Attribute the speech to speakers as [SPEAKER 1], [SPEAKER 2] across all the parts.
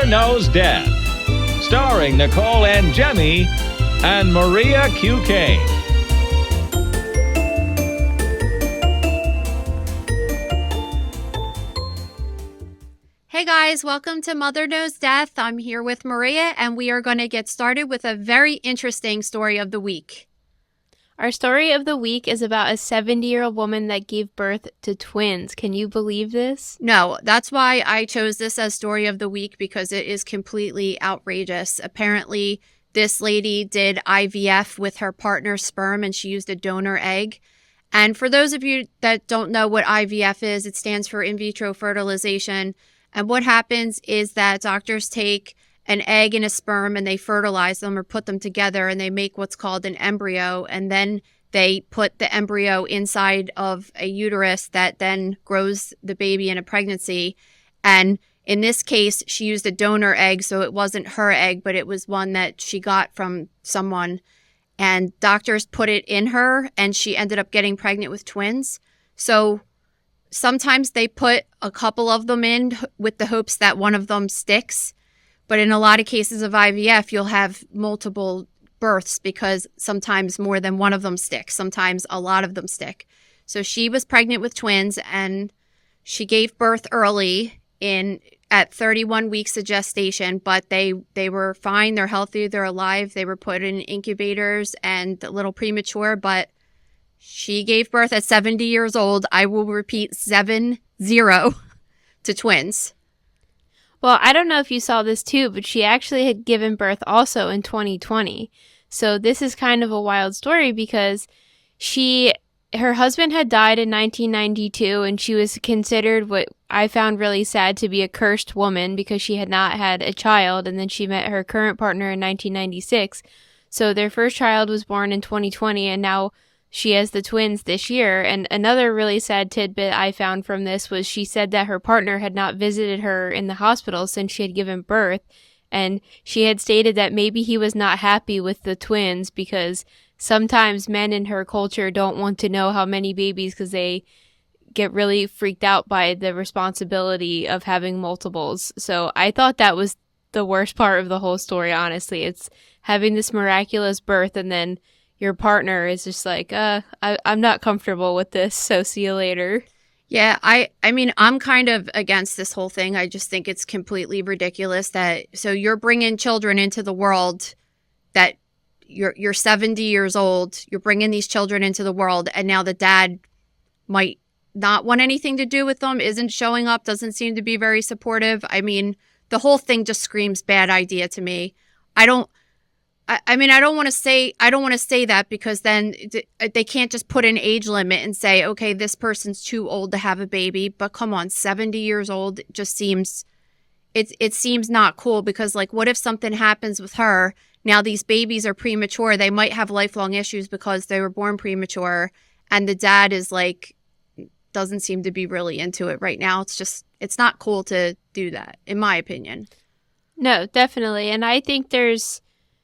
[SPEAKER 1] Knows Death, starring Nicole and Jemmy and Maria Q. Kane.
[SPEAKER 2] Hey guys, welcome to Mother Knows Death. I'm here with Maria, and we are going to get started with a very interesting story of the week.
[SPEAKER 3] Our story of the week is about a 70-year-old woman that gave birth to twins. Can you believe this?
[SPEAKER 2] No, that's why I chose this as story of the week, because it is completely outrageous. Apparently, this lady did IVF with her partner's sperm, and she used a donor egg. And for those of you that don't know what IVF is, it stands for in vitro fertilization. And what happens is that doctors take an egg and a sperm and they fertilize them or put them together, and they make what's called an embryo. And then they put the embryo inside of a uterus that then grows the baby in a pregnancy. And in this case, she used a donor egg. So it wasn't her egg, but it was one that she got from someone. And doctors put it in her, and she ended up getting pregnant with twins. So sometimes they put a couple of them in with the hopes that one of them sticks. But in a lot of cases of IVF, you'll have multiple births because sometimes more than one of them sticks. Sometimes a lot of them stick. So she was pregnant with twins, and she gave birth early at 31 weeks of gestation, but they were fine. They're healthy. They're alive. They were put in incubators and a little premature, but she gave birth at 70 years old. I will repeat, 70 to twins.
[SPEAKER 3] Well, I don't know if you saw this too, but she actually had given birth also in 2020. So this is kind of a wild story because her husband had died in 1992, and she was considered what I found really sad to be a cursed woman because she had not had a child, and then she met her current partner in 1996. So their first child was born in 2020, and now she has the twins this year. And another really sad tidbit I found from this was she said that her partner had not visited her in the hospital since she had given birth. And she had stated that maybe he was not happy with the twins because sometimes men in her culture don't want to know how many babies because they get really freaked out by the responsibility of having multiples. So I thought that was the worst part of the whole story, honestly. It's having this miraculous birth and then your partner is just like, I'm not comfortable with this, so see you later.
[SPEAKER 2] Yeah, I mean, I'm kind of against this whole thing. I just think it's completely ridiculous so you're bringing children into the world that you're 70 years old. You're bringing these children into the world, and now the dad might not want anything to do with them, isn't showing up, doesn't seem to be very supportive. I mean, the whole thing just screams bad idea to me. I don't want to say that because then they can't just put an age limit and say, okay, this person's too old to have a baby. But come on, 70 years old just seems, it seems not cool because like, what if something happens with her? Now these babies are premature. They might have lifelong issues because they were born premature. And the dad is like, doesn't seem to be really into it right now. It's not cool to do that, in my opinion.
[SPEAKER 3] No, definitely. And I think there's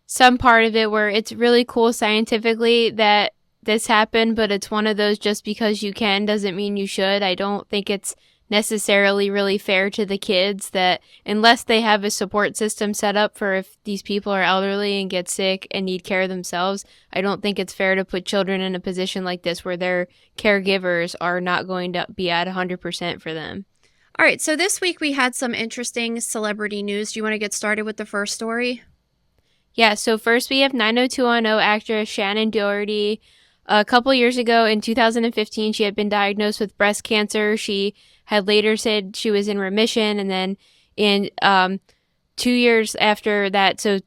[SPEAKER 3] some part of it where it's really cool scientifically that this happened, but it's one of those just because you can doesn't mean you should. I don't think it's necessarily really fair to the kids that unless they have a support system set up for if these people are elderly and get sick and need care themselves, I don't think it's fair to put children in a position like this where their caregivers are not going to be at 100% for them.
[SPEAKER 2] All right, so this week we had some interesting celebrity news. Do you want to get started with the first story?
[SPEAKER 3] Yeah, so first we have 90210 actress Shannen Doherty. A couple years ago in 2015, she had been diagnosed with breast cancer. She had later said she was in remission, and then in 2 years after that, so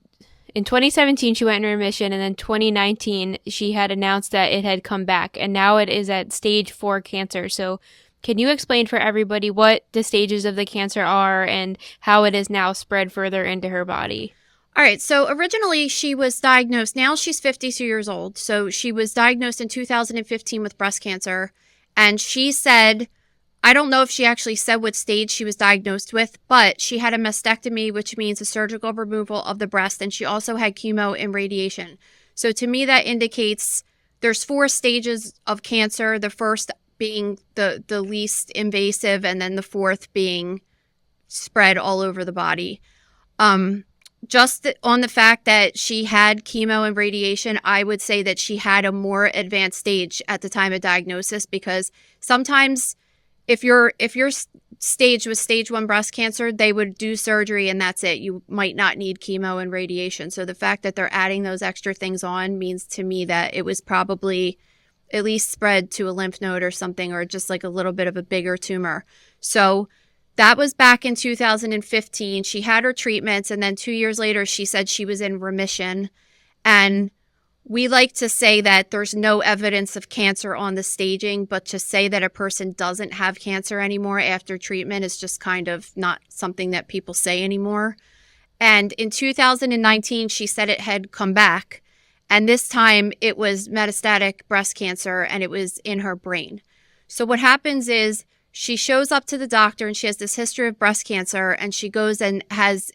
[SPEAKER 3] in 2017 she went in remission, and then 2019 she had announced that it had come back, and now it is at stage 4 cancer. So can you explain for everybody what the stages of the cancer are and how it is now spread further into her body?
[SPEAKER 2] All right, so originally she was diagnosed, now she's 52 years old, so she was diagnosed in 2015 with breast cancer, and she said, I don't know if she actually said what stage she was diagnosed with, but she had a mastectomy, which means a surgical removal of the breast, and she also had chemo and radiation. So to me, that indicates there's 4 stages of cancer, the first being the least invasive, and then the 4th being spread all over the body. Just on the fact that she had chemo and radiation, I would say that she had a more advanced stage at the time of diagnosis, because sometimes if your stage was stage 1 breast cancer, they would do surgery and that's it. You might not need chemo and radiation. So the fact that they're adding those extra things on means to me that it was probably at least spread to a lymph node or something, or just like a little bit of a bigger tumor. So that was back in 2015. She had her treatments, and then 2 years later, she said she was in remission. And we like to say that there's no evidence of cancer on the staging, but to say that a person doesn't have cancer anymore after treatment is just kind of not something that people say anymore. And in 2019, she said it had come back. And this time it was metastatic breast cancer, and it was in her brain. So what happens is, she shows up to the doctor and she has this history of breast cancer, and she goes and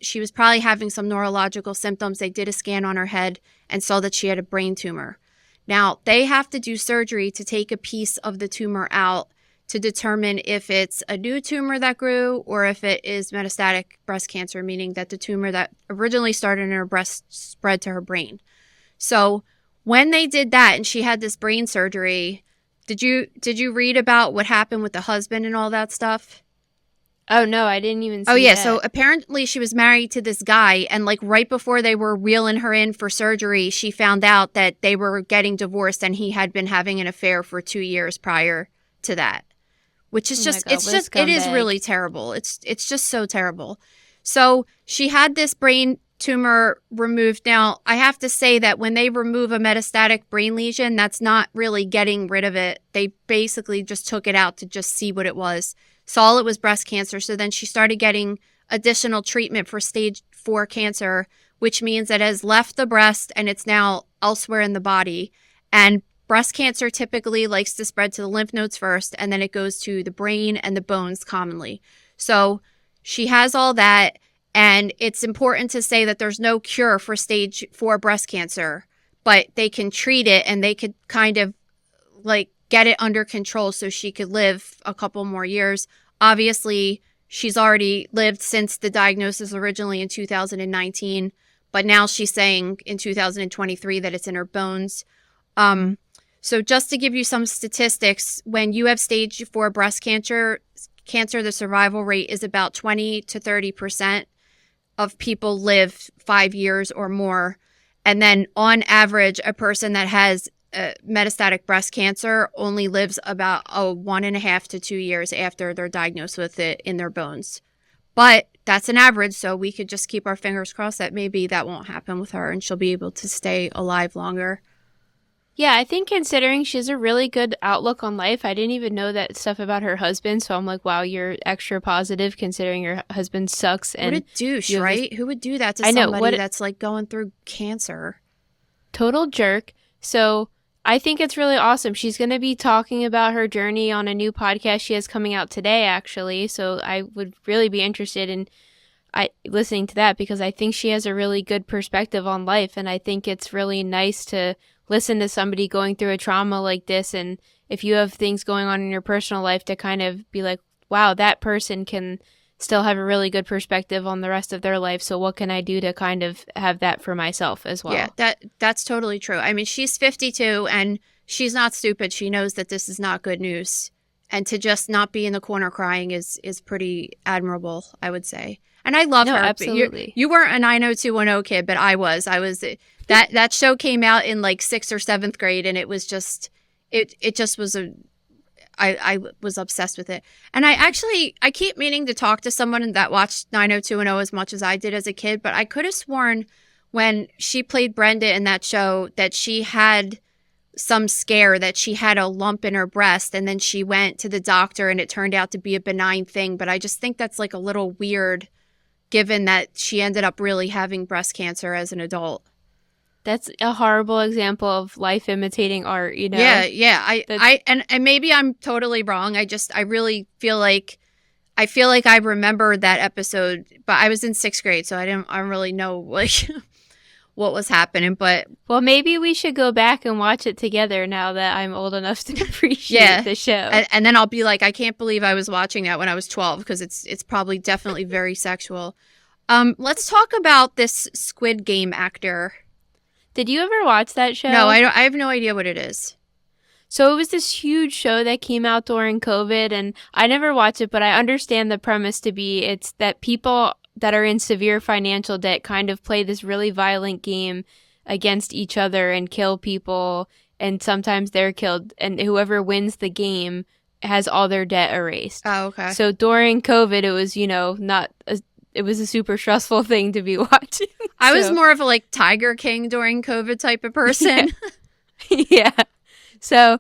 [SPEAKER 2] she was probably having some neurological symptoms. They did a scan on her head and saw that she had a brain tumor. Now, they have to do surgery to take a piece of the tumor out to determine if it's a new tumor that grew or if it is metastatic breast cancer, meaning that the tumor that originally started in her breast spread to her brain. So when they did that and she had this brain surgery, did you read about what happened with the husband and all that stuff?
[SPEAKER 3] Oh, no, I didn't even see
[SPEAKER 2] Oh, yeah.
[SPEAKER 3] that.
[SPEAKER 2] So apparently she was married to this guy, and like right before they were wheeling her in for surgery, she found out that they were getting divorced and he had been having an affair for 2 years prior to that, which is just, it is really terrible. It's just so terrible. So she had this brain tumor removed. Now, I have to say that when they remove a metastatic brain lesion, that's not really getting rid of it. They basically just took it out to just see what it was. Saw it was breast cancer. So then she started getting additional treatment for stage 4 cancer, which means it has left the breast and it's now elsewhere in the body. And breast cancer typically likes to spread to the lymph nodes first, and then it goes to the brain and the bones commonly. So she has all that. And it's important to say that there's no cure for stage 4 breast cancer, but they can treat it and they could kind of like get it under control so she could live a couple more years. Obviously, she's already lived since the diagnosis originally in 2019, but now she's saying in 2023 that it's in her bones. So just to give you some statistics, when you have stage 4 breast cancer, the survival rate is about 20 to 30%. Of people live 5 years or more. And then on average, a person that has metastatic breast cancer only lives about 1.5 to 2 years after they're diagnosed with it in their bones. But that's an average, so we could just keep our fingers crossed that maybe that won't happen with her and she'll be able to stay alive longer.
[SPEAKER 3] Yeah, I think considering she has a really good outlook on life, I didn't even know that stuff about her husband. So I'm like, wow, you're extra positive considering your husband sucks. And
[SPEAKER 2] what a douche, right? Who would do that to somebody that's like going through cancer?
[SPEAKER 3] Total jerk. So I think it's really awesome. She's going to be talking about her journey on a new podcast she has coming out today, actually. So I would really be interested in listening to that, because I think she has a really good perspective on life. And I think it's really nice to listen to somebody going through a trauma like this, and if you have things going on in your personal life, to kind of be like, wow, that person can still have a really good perspective on the rest of their life. So what can I do to kind of have that for myself as well?
[SPEAKER 2] Yeah, that's totally true. I mean, she's 52 and she's not stupid. She knows that this is not good news. And to just not be in the corner crying is pretty admirable, I would say. And I love her.
[SPEAKER 3] Absolutely.
[SPEAKER 2] You weren't a 90210 kid, but I was. That show came out in like 6th or 7th grade, and it was just, it just was I was obsessed with it. And I keep meaning to talk to someone that watched 90210 as much as I did as a kid, but I could have sworn when she played Brenda in that show that she had some scare, that she had a lump in her breast, and then she went to the doctor and it turned out to be a benign thing. But I just think that's like a little weird, given that she ended up really having breast cancer as an adult.
[SPEAKER 3] That's a horrible example of life imitating art, you know?
[SPEAKER 2] Yeah. And maybe I'm totally wrong. I really feel like I remember that episode, but I was in 6th grade, so I don't really know like what was happening. But
[SPEAKER 3] well, maybe we should go back and watch it together now that I'm old enough to appreciate the show.
[SPEAKER 2] And then I'll be like, I can't believe I was watching that when I was 12, because it's probably definitely very sexual. Let's talk about this Squid Game actor.
[SPEAKER 3] Did you ever watch that show?
[SPEAKER 2] No, I have no idea what it is.
[SPEAKER 3] So it was this huge show that came out during COVID, and I never watched it, but I understand the premise to be it's that people that are in severe financial debt kind of play this really violent game against each other and kill people, and sometimes they're killed, and whoever wins the game has all their debt erased.
[SPEAKER 2] Oh, okay.
[SPEAKER 3] So during COVID, it was, it was a super stressful thing to be watching.
[SPEAKER 2] I was more of a Tiger King during COVID type of person.
[SPEAKER 3] Yeah. So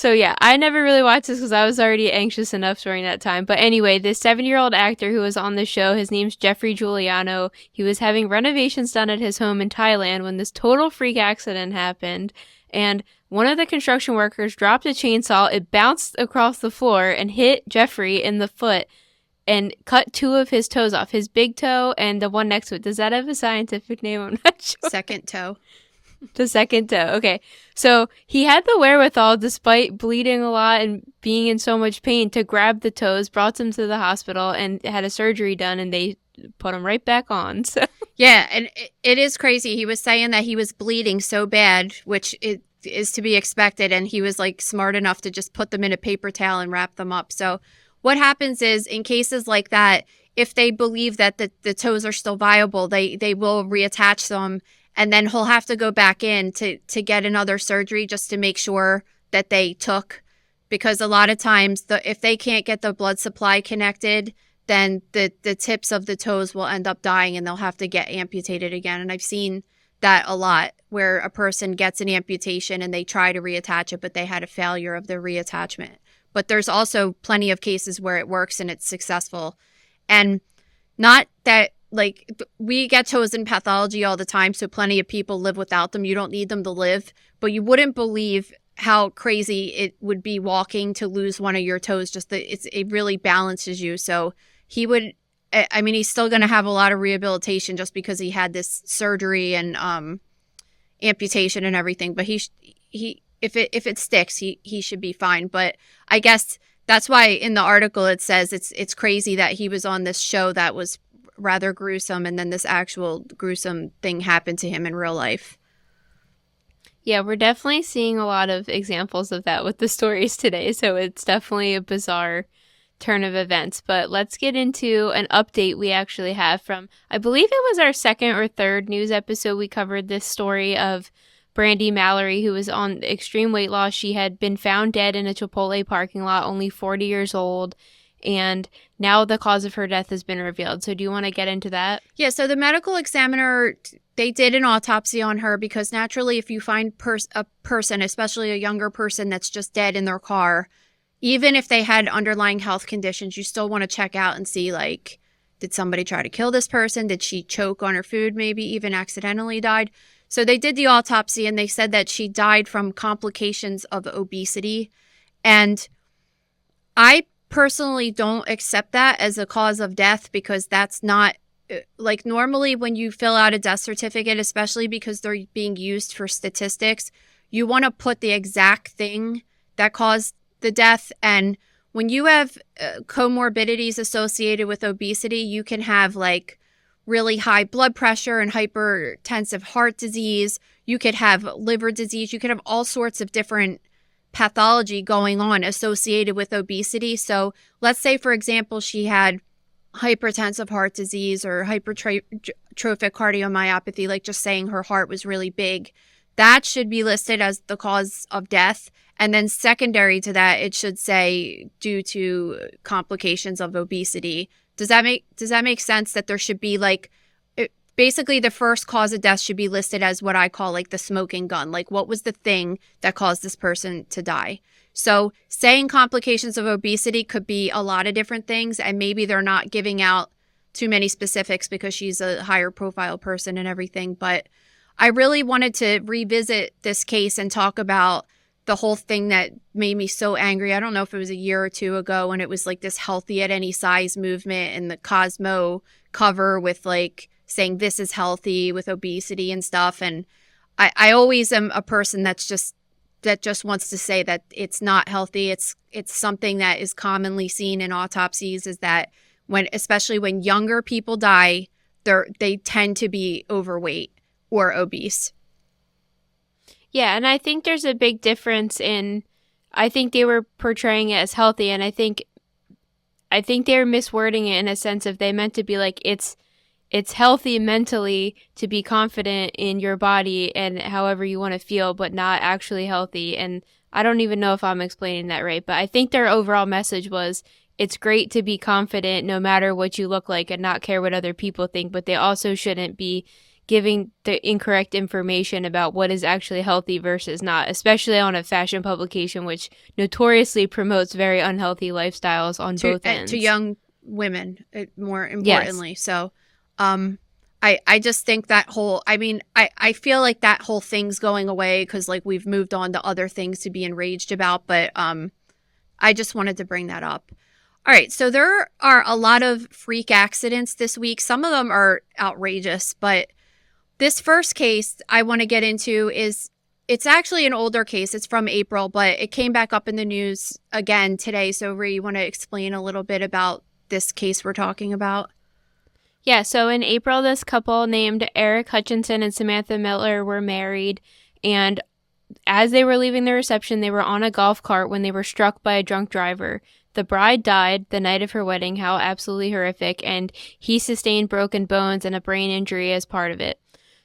[SPEAKER 3] yeah, I never really watched this because I was already anxious enough during that time. But anyway, this 7-year-old actor who was on the show, his name's Jeffrey Giuliano. He was having renovations done at his home in Thailand when this total freak accident happened. And one of the construction workers dropped a chainsaw. It bounced across the floor and hit Jeffrey in the foot and cut 2 of his toes off, his big toe and the one next to it. Does that have a scientific name? I'm not sure.
[SPEAKER 2] Second toe.
[SPEAKER 3] The second toe. Okay. So he had the wherewithal, despite bleeding a lot and being in so much pain, to grab the toes, brought them to the hospital, and had a surgery done, and they put him right back on. So
[SPEAKER 2] yeah, and it is crazy. He was saying that he was bleeding so bad, which it is to be expected, and he was smart enough to just put them in a paper towel and wrap them up. So what happens is, in cases like that, if they believe that the toes are still viable, they will reattach them. And then he'll have to go back in to get another surgery just to make sure that they took. Because a lot of times, if they can't get the blood supply connected, then the tips of the toes will end up dying and they'll have to get amputated again. And I've seen that a lot, where a person gets an amputation and they try to reattach it, but they had a failure of the reattachment. But there's also plenty of cases where it works and it's successful. And not that... we get toes in pathology all the time, so plenty of people live without them. You don't need them to live, but you wouldn't believe how crazy it would be walking to lose one of your toes. Just that it really balances you. So he's still going to have a lot of rehabilitation just because he had this surgery and amputation and everything. But if it sticks, he should be fine. But I guess that's why in the article it says it's crazy that he was on this show that was rather gruesome, and then this actual gruesome thing happened to him in real life.
[SPEAKER 3] Yeah, we're definitely seeing a lot of examples of that with the stories today, so it's definitely a bizarre turn of events. But let's get into an update we actually have from, I believe it was our 2nd or 3rd news episode. We covered this story of Brandy Mallerie, who was on extreme weight loss. She had been found dead in a Chipotle parking lot, only 40 years old. And now the cause of her death has been revealed. So do you want to get into that?
[SPEAKER 2] Yeah, so the medical examiner, they did an autopsy on her because naturally if you find a person, especially a younger person that's just dead in their car, even if they had underlying health conditions, you still want to check out and see, did somebody try to kill this person? Did she choke on her food, maybe even accidentally died? So they did the autopsy and they said that she died from complications of obesity. And I personally don't accept that as a cause of death, because that's not normally when you fill out a death certificate, especially because they're being used for statistics, you want to put the exact thing that caused the death. And when you have comorbidities associated with obesity, you can have really high blood pressure and hypertensive heart disease. You could have liver disease. You could have all sorts of different pathology going on associated with obesity. So let's say, for example, she had hypertensive heart disease or hypertrophic cardiomyopathy, just saying her heart was really big. That should be listed as the cause of death. And then secondary to that, it should say due to complications of obesity. Does that make sense, that there should be basically the first cause of death should be listed as what I call the smoking gun. What was the thing that caused this person to die? So saying complications of obesity could be a lot of different things, and maybe they're not giving out too many specifics because she's a higher profile person and everything. But I really wanted to revisit this case and talk about the whole thing that made me so angry. I don't know if it was a year or 2 ago, when it was this healthy at any size movement and the Cosmo cover with saying this is healthy with obesity and stuff. And I always am a person that just wants to say that it's not healthy. It's something that is commonly seen in autopsies, is that especially when younger people die, they tend to be overweight or obese.
[SPEAKER 3] Yeah, and I think there's a big difference I think they were portraying it as healthy, and I think they were miswording it in a sense of they meant to be like it's healthy mentally to be confident in your body and however you want to feel, but not actually healthy. And I don't even know if I'm explaining that right, but I think their overall message was it's great to be confident no matter what you look like and not care what other people think, but they also shouldn't be giving the incorrect information about what is actually healthy versus not, especially on a fashion publication, which notoriously promotes very unhealthy lifestyles on both ends.
[SPEAKER 2] To young women, more importantly. Yes. So I just think that whole, I feel like that whole thing's going away because like we've moved on to other things to be enraged about, but I just wanted to bring that up. All right, so there are a lot of freak accidents this week. Some of them are outrageous, but this first case I want to get into it's actually an older case. It's from April, but it came back up in the news again today. So, Rhea, you want to explain a little bit about this case we're talking about?
[SPEAKER 3] Yeah, so in April, this couple named Eric Hutchinson and Samantha Miller were married, and as they were leaving the reception, they were on a golf cart when they were struck by a drunk driver. The bride died the night of her wedding, how absolutely horrific, and he sustained broken bones and a brain injury as part of it.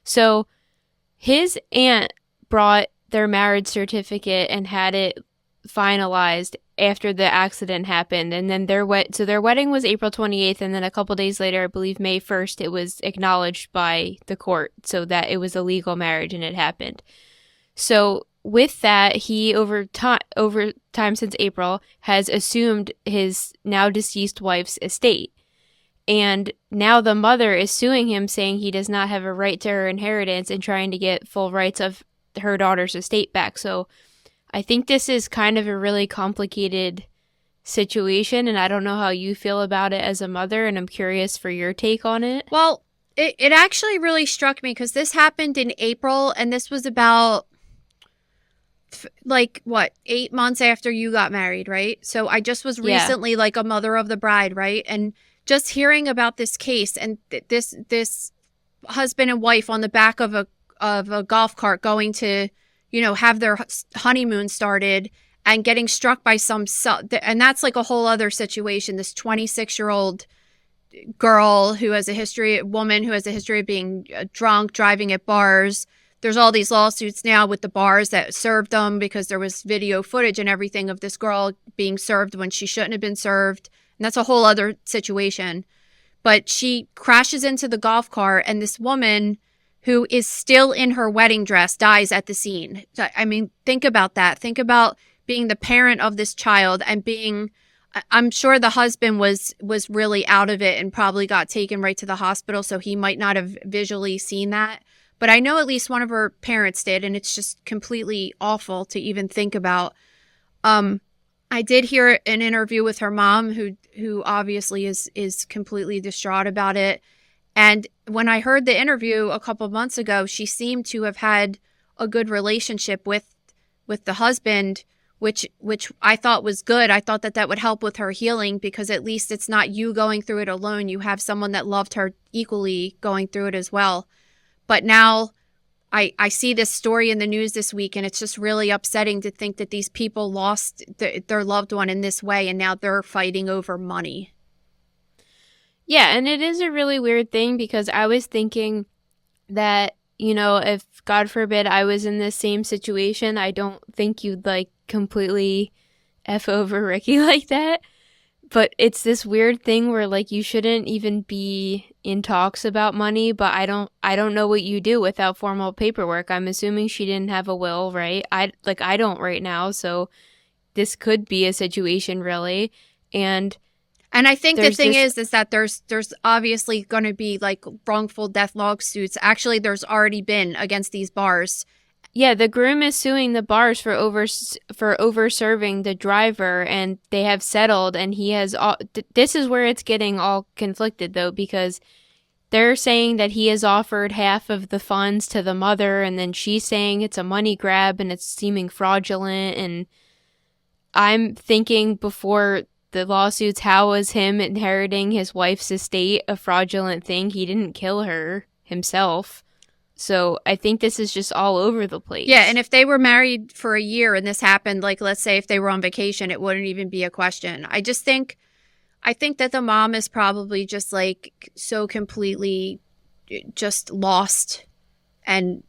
[SPEAKER 3] So his aunt brought their marriage certificate and had it finalized after the accident happened. And then their wedding was April 28th. And then a couple days later, I believe May 1st, it was acknowledged by the court so that it was a legal marriage and it happened. So with that, he over time since April has assumed his now deceased wife's estate. And now the mother is suing him, saying he does not have a right to her inheritance and trying to get full rights of her daughter's estate back. So I think this is kind of a really complicated situation, and I don't know how you feel about it as a mother, and I'm curious for your take on it.
[SPEAKER 2] Well, it actually really struck me because this happened in April, and this was about 8 months after you got married, right? So I just was recently like a mother of the bride, right? And just hearing about this case and this husband and wife on the back of a golf cart going to, have their honeymoon started and getting struck by and that's like a whole other situation. This 26-year-old woman who has a history of being drunk, driving at bars. There's all these lawsuits now with the bars that served them because there was video footage and everything of this girl being served when she shouldn't have been served. And that's a whole other situation. But she crashes into the golf cart, and this woman who is still in her wedding dress dies at the scene. I mean, think about that. Think about being the parent of this child and I'm sure the husband was really out of it and probably got taken right to the hospital, so he might not have visually seen that. But I know at least one of her parents did, and it's just completely awful to even think about. I did hear an interview with her mom, who obviously is completely distraught about it. And when I heard the interview a couple of months ago, she seemed to have had a good relationship with the husband, which I thought was good. I thought that would help with her healing because at least it's not you going through it alone. You have someone that loved her equally going through it as well. But now I see this story in the news this week, and it's just really upsetting to think that these people lost their loved one in this way, and now they're fighting over money.
[SPEAKER 3] Yeah, and it is a really weird thing because I was thinking that, if, God forbid, I was in this same situation, I don't think you'd, completely F over Ricky like that. But it's this weird thing where, you shouldn't even be in talks about money, but I don't know what you do without formal paperwork. I'm assuming she didn't have a will, right? I don't right now, so this could be a situation, really. And I think the thing is that there's obviously going to be, wrongful death lawsuits. Actually, there's already been against these bars. Yeah, the groom is suing the bars for over-serving the driver, and they have settled, and he has this is where it's getting all conflicted, though, because they're saying that he has offered half of the funds to the mother, and then she's saying it's a money grab, and it's seeming fraudulent, and I'm thinking before the lawsuits, how was him inheriting his wife's estate a fraudulent thing? He didn't kill her himself. So I think this is just all over the place.
[SPEAKER 2] Yeah, and if they were married for a year and this happened, like, let's say if they were on vacation, it wouldn't even be a question. I think that the mom is probably just, like, so completely just lost and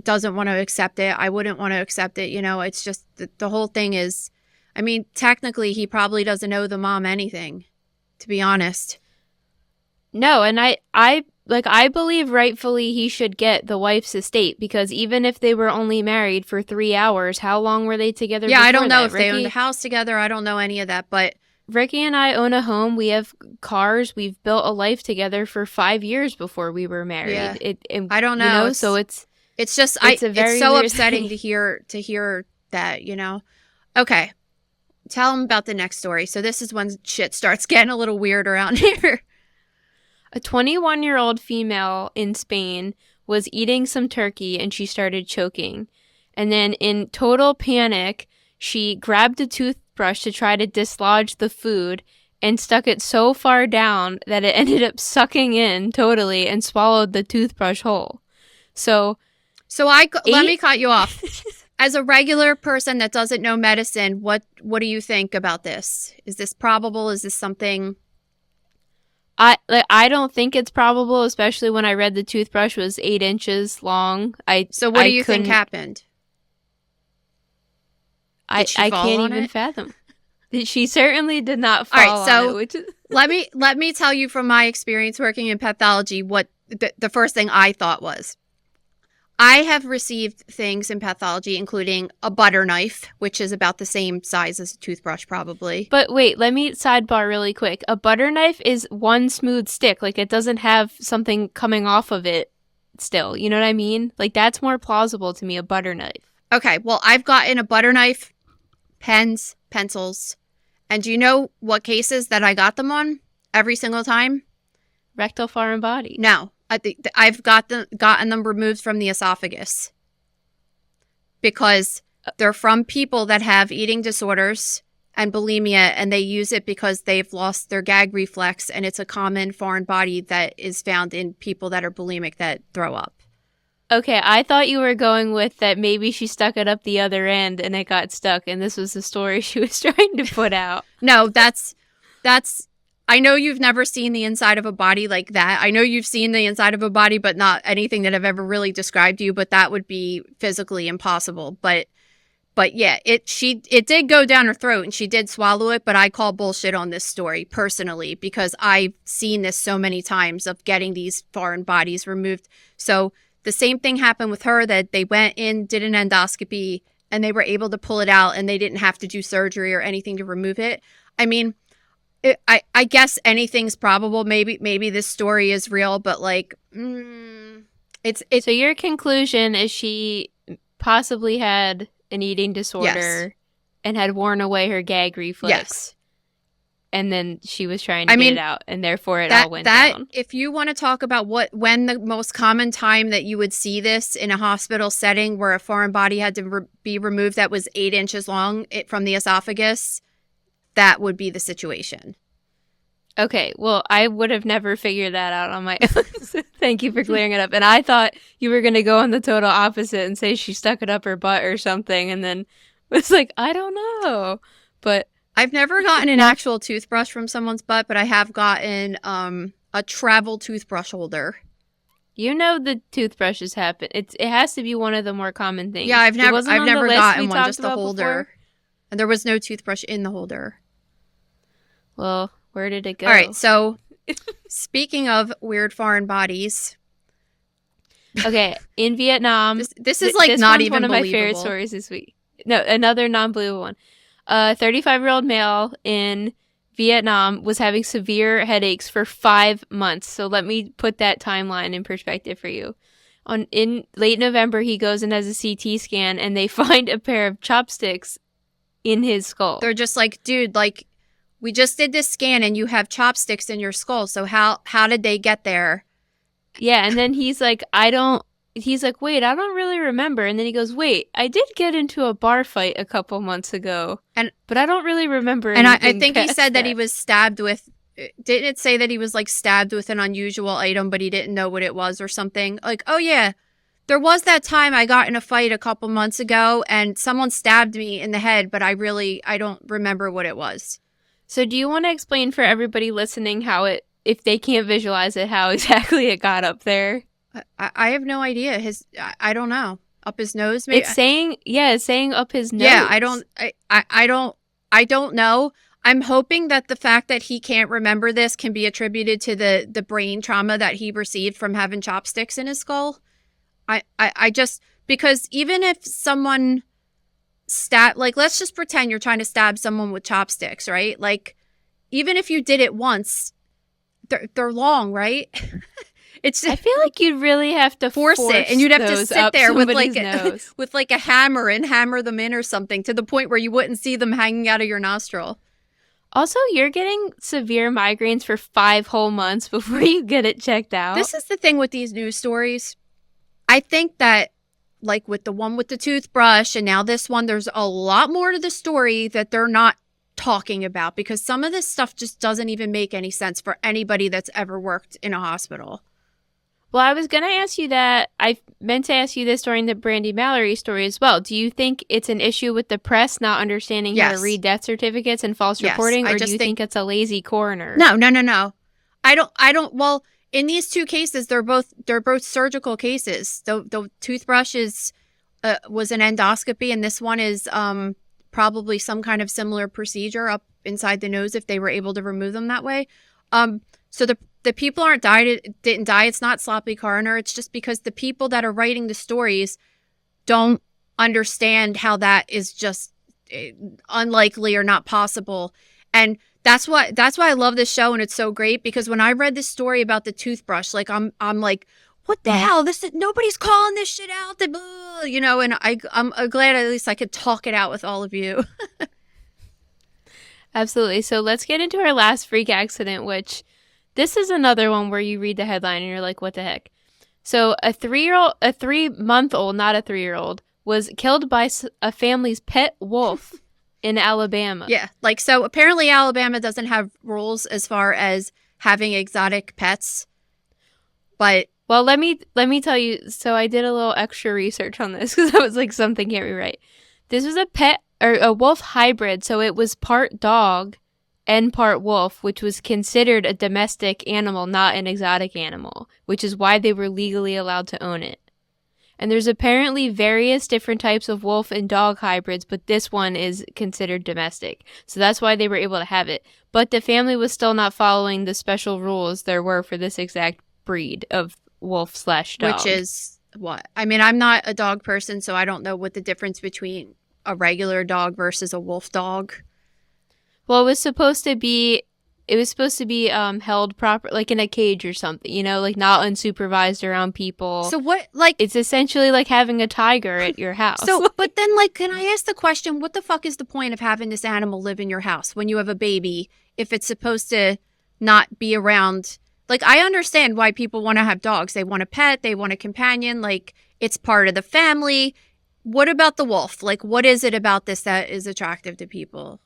[SPEAKER 2] doesn't want to accept it. I wouldn't want to accept it. You know, it's just the whole thing is, I mean, technically he probably doesn't owe the mom anything, to be honest.
[SPEAKER 3] No, and I believe rightfully he should get the wife's estate, because even if they were only married for 3 hours, how long were they together?
[SPEAKER 2] Yeah, I don't know if
[SPEAKER 3] Ricky,
[SPEAKER 2] they owned a house together. I don't know any of that, but
[SPEAKER 3] Ricky and I own a home. We have cars. We've built a life together for 5 years before we were married.
[SPEAKER 2] Yeah. I don't know.
[SPEAKER 3] You know, so it's
[SPEAKER 2] just
[SPEAKER 3] it's
[SPEAKER 2] so upsetting
[SPEAKER 3] thing.
[SPEAKER 2] to hear that, you know. Okay, tell them about the next story. So this is when shit starts getting a little weird around here.
[SPEAKER 3] A 21-year-old female in Spain was eating some turkey and she started choking. And then in total panic, she grabbed a toothbrush to try to dislodge the food and stuck it so far down that it ended up sucking in totally and swallowed the toothbrush whole. So
[SPEAKER 2] let me cut you off. As a regular person that doesn't know medicine, what do you think about this? Is this probable? Is this something...
[SPEAKER 3] I don't think it's probable, especially when I read the toothbrush was 8 inches long.
[SPEAKER 2] So what do you think happened?
[SPEAKER 3] I can't even fathom. She certainly did not fall. All right, so
[SPEAKER 2] on it, let me tell you from my experience working in pathology what the first thing I thought was. I have received things in pathology, including a butter knife, which is about the same size as a toothbrush, probably.
[SPEAKER 3] But wait, let me sidebar really quick. A butter knife is one smooth stick. Like, it doesn't have something coming off of it still. You know what I mean? Like, that's more plausible to me, a butter knife.
[SPEAKER 2] Okay, well, I've gotten a butter knife, pens, pencils. And do you know what cases that I got them on every single time?
[SPEAKER 3] Rectal foreign body.
[SPEAKER 2] No. I've gotten them removed from the esophagus because they're from people that have eating disorders and bulimia, and they use it because they've lost their gag reflex, and it's a common foreign body that is found in people that are bulimic that throw up.
[SPEAKER 3] Okay, I thought you were going with that maybe she stuck it up the other end and it got stuck, and this was the story she was trying to put out.
[SPEAKER 2] No, that's I know you've never seen the inside of a body like that. I know you've seen the inside of a body, but not anything that I've ever really described to you, but that would be physically impossible. But yeah, it did go down her throat and she did swallow it, but I call bullshit on this story personally because I've seen this so many times of getting these foreign bodies removed. So the same thing happened with her, that they went in, did an endoscopy, and they were able to pull it out and they didn't have to do surgery or anything to remove it. I mean, I guess anything's probable. Maybe this story is real, but like, it's.
[SPEAKER 3] So your conclusion is she possibly had an eating disorder and had worn away her gag reflex.
[SPEAKER 2] Yes.
[SPEAKER 3] And then she was trying to get it out, and therefore all went down.
[SPEAKER 2] If you want to talk about when the most common time that you would see this in a hospital setting where a foreign body had to be removed that was 8 inches long from the esophagus, that would be the situation.
[SPEAKER 3] Okay, well, I would have never figured that out on my own. So thank you for clearing it up. And I thought you were going to go on the total opposite and say she stuck it up her butt or something, and then was like, I don't know. But
[SPEAKER 2] I've never gotten an actual toothbrush from someone's butt, but I have gotten a travel toothbrush holder.
[SPEAKER 3] You know the toothbrushes happen. It has to be one of the more common things.
[SPEAKER 2] Yeah, I've never gotten one, just the holder.
[SPEAKER 3] Before.
[SPEAKER 2] And there was no toothbrush in the holder.
[SPEAKER 3] Well, where did it go?
[SPEAKER 2] All right, so speaking of weird foreign bodies.
[SPEAKER 3] Okay, in Vietnam.
[SPEAKER 2] This is like not even
[SPEAKER 3] one of
[SPEAKER 2] believable.
[SPEAKER 3] My favorite stories this week. No, another non-believable one. A 35-year-old male in Vietnam was having severe headaches for 5 months. So let me put that timeline in perspective for you. In late November, he goes and has a CT scan, and they find a pair of chopsticks in his skull.
[SPEAKER 2] They're just like, dude, like, we just did this scan and you have chopsticks in your skull. So how did they get there?
[SPEAKER 3] Yeah, and then he's like, I don't he's like, wait, I don't really remember. And then he goes, wait, I did get into a bar fight a couple months ago, but I don't really remember.
[SPEAKER 2] And I think he said that he was stabbed with, didn't it say that he was like stabbed with an unusual item, but he didn't know what it was or something? Like, oh yeah, there was that time I got in a fight a couple months ago and someone stabbed me in the head, but I don't remember what it was.
[SPEAKER 3] So do you want to explain for everybody listening how it, if they can't visualize it, how exactly it got up there?
[SPEAKER 2] I have no idea. I don't know. Up his nose, maybe?
[SPEAKER 3] It's saying up his nose.
[SPEAKER 2] Yeah, I don't know. I'm hoping that the fact that he can't remember this can be attributed to the brain trauma that he received from having chopsticks in his skull. I just, because even if someone like, let's just pretend you're trying to stab someone with chopsticks, right? Like, even if you did it once, they're long, right? It's just,
[SPEAKER 3] I feel like you'd really have to force
[SPEAKER 2] it, and you'd have to sit there with like
[SPEAKER 3] with
[SPEAKER 2] like a hammer and hammer them in or something to the point where you wouldn't see them hanging out of your nostril.
[SPEAKER 3] Also, you're getting severe migraines for 5 whole months before you get it checked out.
[SPEAKER 2] This is the thing with these news stories. I think that, like with the one with the toothbrush and now this one, there's a lot more to the story that they're not talking about, because some of this stuff just doesn't even make any sense for anybody that's ever worked in a hospital.
[SPEAKER 3] Well, I was going to ask you that. I meant to ask you this during the Brandy Mallerie story as well. Do you think it's an issue with the press not understanding how to read death certificates and false reporting, or do you think it's a lazy coroner?
[SPEAKER 2] No. I don't. Well, in these two cases, they're both surgical cases. The toothbrush was an endoscopy, and this one is probably some kind of similar procedure up inside the nose if they were able to remove them that way. So the people didn't die. It's not sloppy coroner. It's just because the people that are writing the stories don't understand how that is just unlikely or not possible. And that's why I love this show, and it's so great, because when I read this story about the toothbrush, like I'm like, what the hell? Nobody's calling this shit out, and I'm glad at least I could talk it out with all of you.
[SPEAKER 3] Absolutely. So let's get into our last freak accident, which this is another one where you read the headline and you're like, what the heck? So a 3-month-old, not a 3-year-old, was killed by a family's pet wolf in Alabama.
[SPEAKER 2] Yeah. Like, so apparently Alabama doesn't have rules as far as having exotic pets. But
[SPEAKER 3] well, let me tell you. So I did a little extra research on this because I was like, something can't be right. This was a pet or a wolf hybrid. So it was part dog and part wolf, which was considered a domestic animal, not an exotic animal, which is why they were legally allowed to own it. And there's apparently various different types of wolf and dog hybrids, but this one is considered domestic. So that's why they were able to have it. But the family was still not following the special rules there were for this exact breed of wolf/dog.
[SPEAKER 2] Which is what? I mean, I'm not a dog person, so I don't know what the difference between a regular dog versus a wolf dog.
[SPEAKER 3] Well, it was supposed to be held proper, like in a cage or something, like not unsupervised around people.
[SPEAKER 2] So what, like,
[SPEAKER 3] it's essentially like having a tiger at your house.
[SPEAKER 2] So, but then, like, can I ask the question, what the fuck is the point of having this animal live in your house when you have a baby if it's supposed to not be around? Like, I understand why people want to have dogs. They want a pet, they want a companion, like, it's part of the family. What about the wolf? Like, what is it about this that is attractive to people?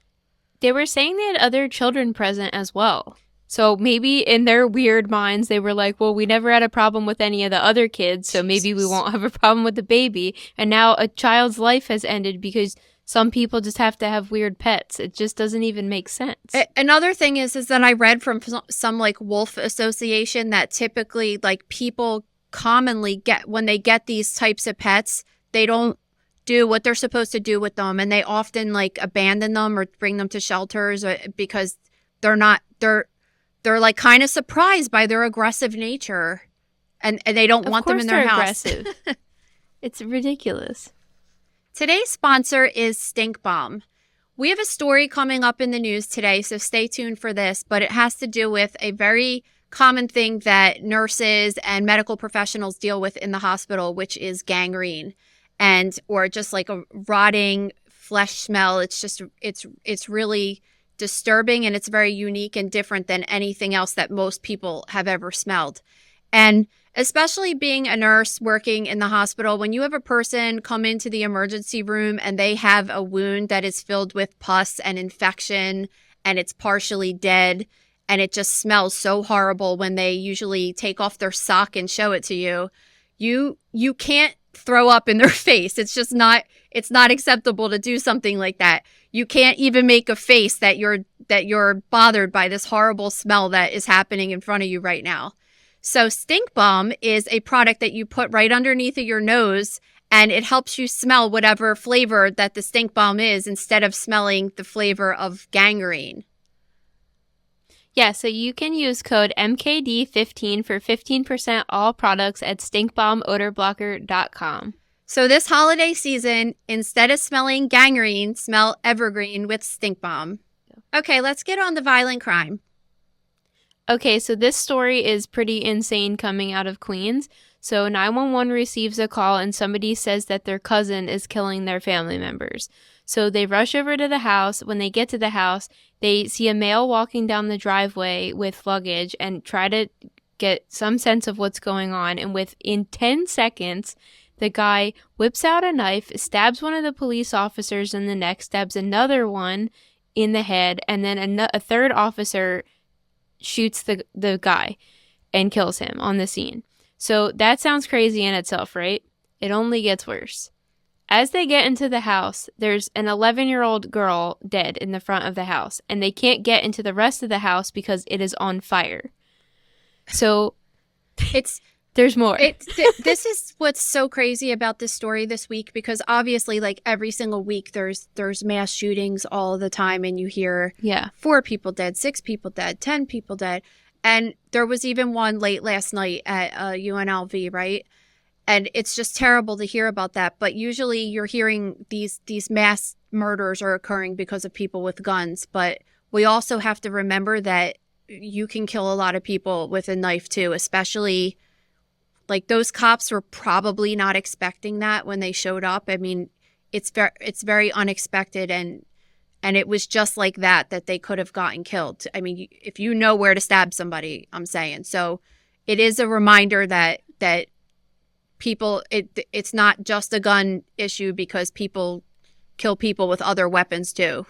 [SPEAKER 3] They were saying they had other children present as well. So maybe in their weird minds, they were like, well, we never had a problem with any of the other kids, so maybe we won't have a problem with the baby. And now a child's life has ended because some people just have to have weird pets. It just doesn't even make sense.
[SPEAKER 2] Another thing is that I read from some like wolf association that typically, like, people commonly get, when they get these types of pets, they don't do what they're supposed to do with them, and they often like abandon them or bring them to shelters because they're like kind of surprised by their aggressive nature, and they don't want them in their house.
[SPEAKER 3] Aggressive. It's ridiculous.
[SPEAKER 2] Today's sponsor is Stink Bomb. We have a story coming up in the news today, so stay tuned for this, but it has to do with a very common thing that nurses and medical professionals deal with in the hospital, which is gangrene. Or just like a rotting flesh smell. It's really disturbing, and it's very unique and different than anything else that most people have ever smelled. And Especially being a nurse working in the hospital, when you have a person come into the emergency room and they have a wound that is filled with pus and infection and it's partially dead and it just smells so horrible when they usually take off their sock and show it to you, you can't throw up in their face. It's just not acceptable to do something like that. You can't even make a face that you're bothered by this horrible smell that is happening in front of you right now. So Stink Bomb is a product that you put right underneath of your nose, and it helps you smell whatever flavor that the Stink Bomb is instead of smelling the flavor of gangrene.
[SPEAKER 3] Yeah, so you can use code MKD15 for 15% all products at stinkbombodorblocker.com.
[SPEAKER 2] So this holiday season, instead of smelling gangrene, smell evergreen with Stink Bomb. Okay, let's get on the violent crime.
[SPEAKER 3] Okay, so this story is pretty insane coming out of Queens. So 911 receives a call and somebody says that their cousin is killing their family members. So they rush over to the house. When they get to the house, they see a male walking down the driveway with luggage and try to get some sense of what's going on. And within 10 seconds, the guy whips out a knife, stabs one of the police officers in the neck, stabs another one in the head, and then a third officer shoots the guy and kills him on the scene. So that sounds crazy in itself, right? It only gets worse. As they get into the house, there's an 11-year-old girl dead in the front of the house, and they can't get into the rest of the house because it is on fire. So there's more.
[SPEAKER 2] This is what's so crazy about this story this week, because obviously, like, every single week there's mass shootings all the time, and you hear 4 people dead, 6 people dead, 10 people dead. And there was even one late last night at UNLV, right? And it's just terrible to hear about that. But usually you're hearing these mass murders are occurring because of people with guns. But we also have to remember that you can kill a lot of people with a knife too, especially like those cops were probably not expecting that when they showed up. I mean, it's very unexpected, and it was just like that they could have gotten killed. I mean, if you know where to stab somebody, I'm saying. So it is a reminder that people, it's not just a gun issue, because people kill people with other weapons too.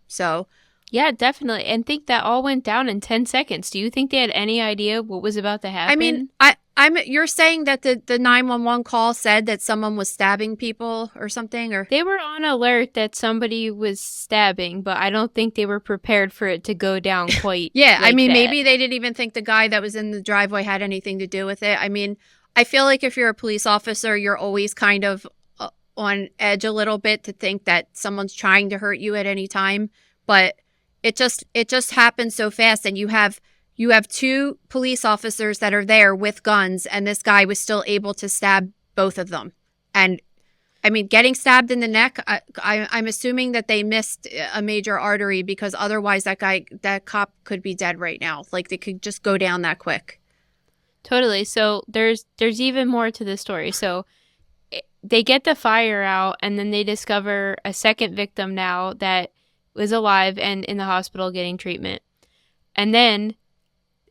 [SPEAKER 2] So
[SPEAKER 3] yeah, definitely. And think that all went down in 10 seconds. Do you think they had any idea what was about to happen?
[SPEAKER 2] I mean, you're saying that the 911 call said that someone was stabbing people or something, or
[SPEAKER 3] they were on alert that somebody was stabbing, but I don't think they were prepared for it to go down quite.
[SPEAKER 2] Yeah,
[SPEAKER 3] like
[SPEAKER 2] I mean,
[SPEAKER 3] that.
[SPEAKER 2] maybe they didn't even think the guy that was in the driveway had anything to do with it. I mean, I feel like if you're a police officer, you're always kind of on edge a little bit to think that someone's trying to hurt you at any time, but it just happened so fast, and you have 2 police officers that are there with guns, and this guy was still able to stab both of them. And I mean, getting stabbed in the neck, I'm assuming that they missed a major artery, because otherwise that cop could be dead right now. Like, they could just go down that quick.
[SPEAKER 3] Totally. So there's even more to this story. So they get the fire out, and then they discover a second victim now that was alive and in the hospital getting treatment. And then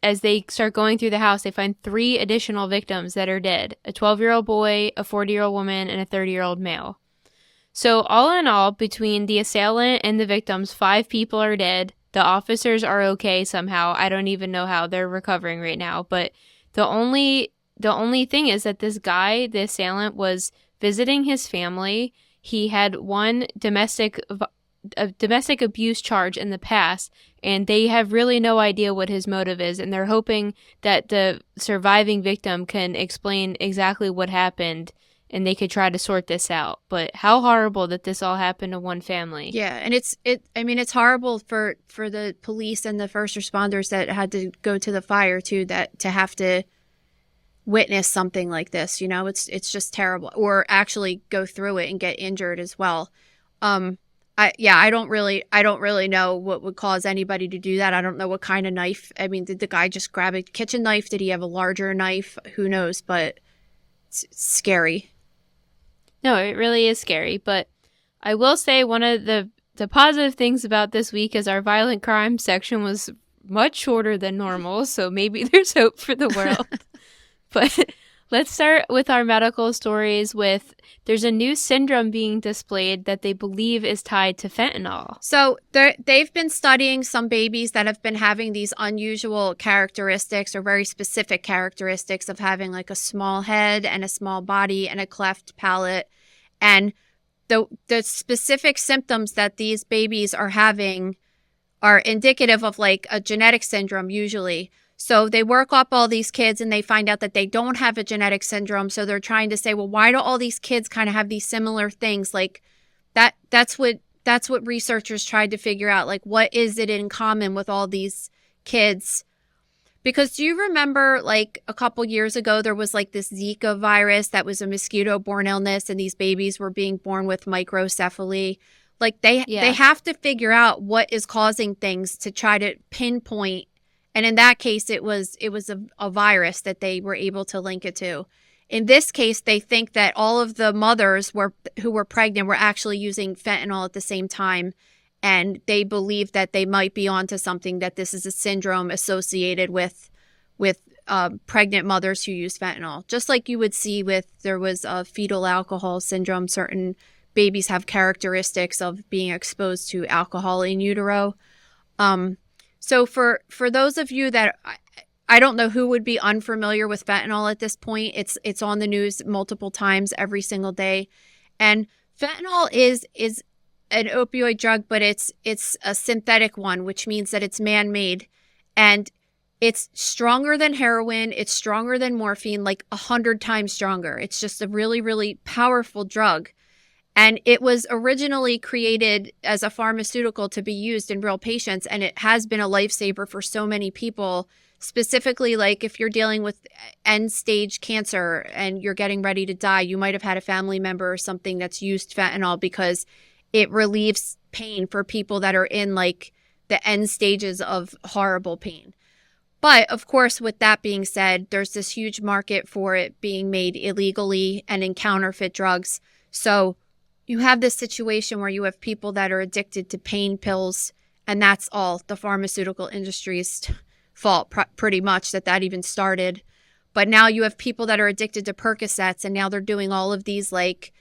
[SPEAKER 3] as they start going through the house, they find 3 additional victims that are dead. A 12-year-old boy, a 40-year-old woman, and a 30-year-old male. So all in all, between the assailant and the victims, 5 people are dead. The officers are okay somehow. I don't even know how they're recovering right now. But the only thing is that this guy, the assailant, was visiting his family. He had one domestic abuse charge in the past, and they have really no idea what his motive is, and they're hoping that the surviving victim can explain exactly what happened and they could try to sort this out. But how horrible that this all happened to one family.
[SPEAKER 2] Yeah, and it's horrible for the police and the first responders that had to go to the fire too, that to have to witness something like this, you know. It's just terrible, or actually go through it and get injured as well. I don't really know what would cause anybody to do that. I don't know what kind of knife. I mean, did the guy just grab a kitchen knife? Did he have a larger knife? Who knows? But it's scary.
[SPEAKER 3] No, it really is scary. But I will say one of the positive things about this week is our violent crime section was much shorter than normal. So maybe there's hope for the world. But let's start with our medical stories with there's a new syndrome being displayed that they believe is tied to fentanyl.
[SPEAKER 2] So they've been studying some babies that have been having these unusual characteristics or very specific characteristics of having like a small head and a small body and a cleft palate. And the specific symptoms that these babies are having are indicative of like a genetic syndrome usually. So they work up all these kids and they find out that they don't have a genetic syndrome. So they're trying to say, well, why do all these kids kind of have these similar things? Like that's what researchers tried to figure out. Like, what is it in common with all these kids? Because do you remember like a couple years ago, there was like this Zika virus that was a mosquito-borne illness and these babies were being born with microcephaly. Like they have to figure out what is causing things to try to pinpoint. And in that case, it was a virus that they were able to link it to. In this case, they think that all of the mothers who were pregnant were actually using fentanyl at the same time. And they believe that they might be onto something, that this is a syndrome associated with pregnant mothers who use fentanyl. Just like you would see there was a fetal alcohol syndrome. Certain babies have characteristics of being exposed to alcohol in utero. So for those of you that I don't know who would be unfamiliar with fentanyl at this point, it's on the news multiple times every single day. And fentanyl is an opioid drug, but it's a synthetic one, which means that it's man-made. And it's stronger than heroin. It's stronger than morphine, like 100 times stronger. It's just a really, really powerful drug. And it was originally created as a pharmaceutical to be used in real patients. And it has been a lifesaver for so many people, specifically like if you're dealing with end stage cancer and you're getting ready to die, you might have had a family member or something that's used fentanyl because it relieves pain for people that are in like the end stages of horrible pain. But of course, with that being said, there's this huge market for it being made illegally and in counterfeit drugs. So you have this situation where you have people that are addicted to pain pills, and that's all the pharmaceutical industry's fault, pretty much, that even started. But now you have people that are addicted to Percocets, and now they're doing all of these like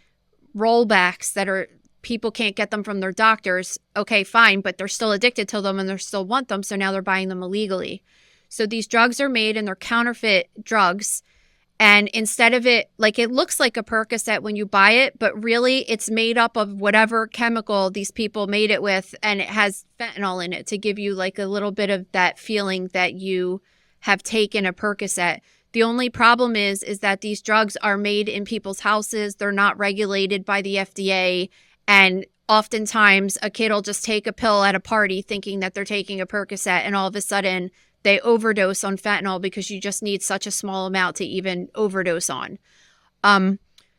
[SPEAKER 2] rollbacks that are, people can't get them from their doctors. Okay, fine, but they're still addicted to them and they still want them, so now they're buying them illegally. So these drugs are made and they're counterfeit drugs. And instead of it, like it looks like a Percocet when you buy it, but really it's made up of whatever chemical these people made it with. And it has fentanyl in it to give you like a little bit of that feeling that you have taken a Percocet. The only problem is that these drugs are made in people's houses. They're not regulated by the FDA. And oftentimes a kid will just take a pill at a party thinking that they're taking a Percocet, and all of a sudden they overdose on fentanyl because you just need such a small amount to even overdose on.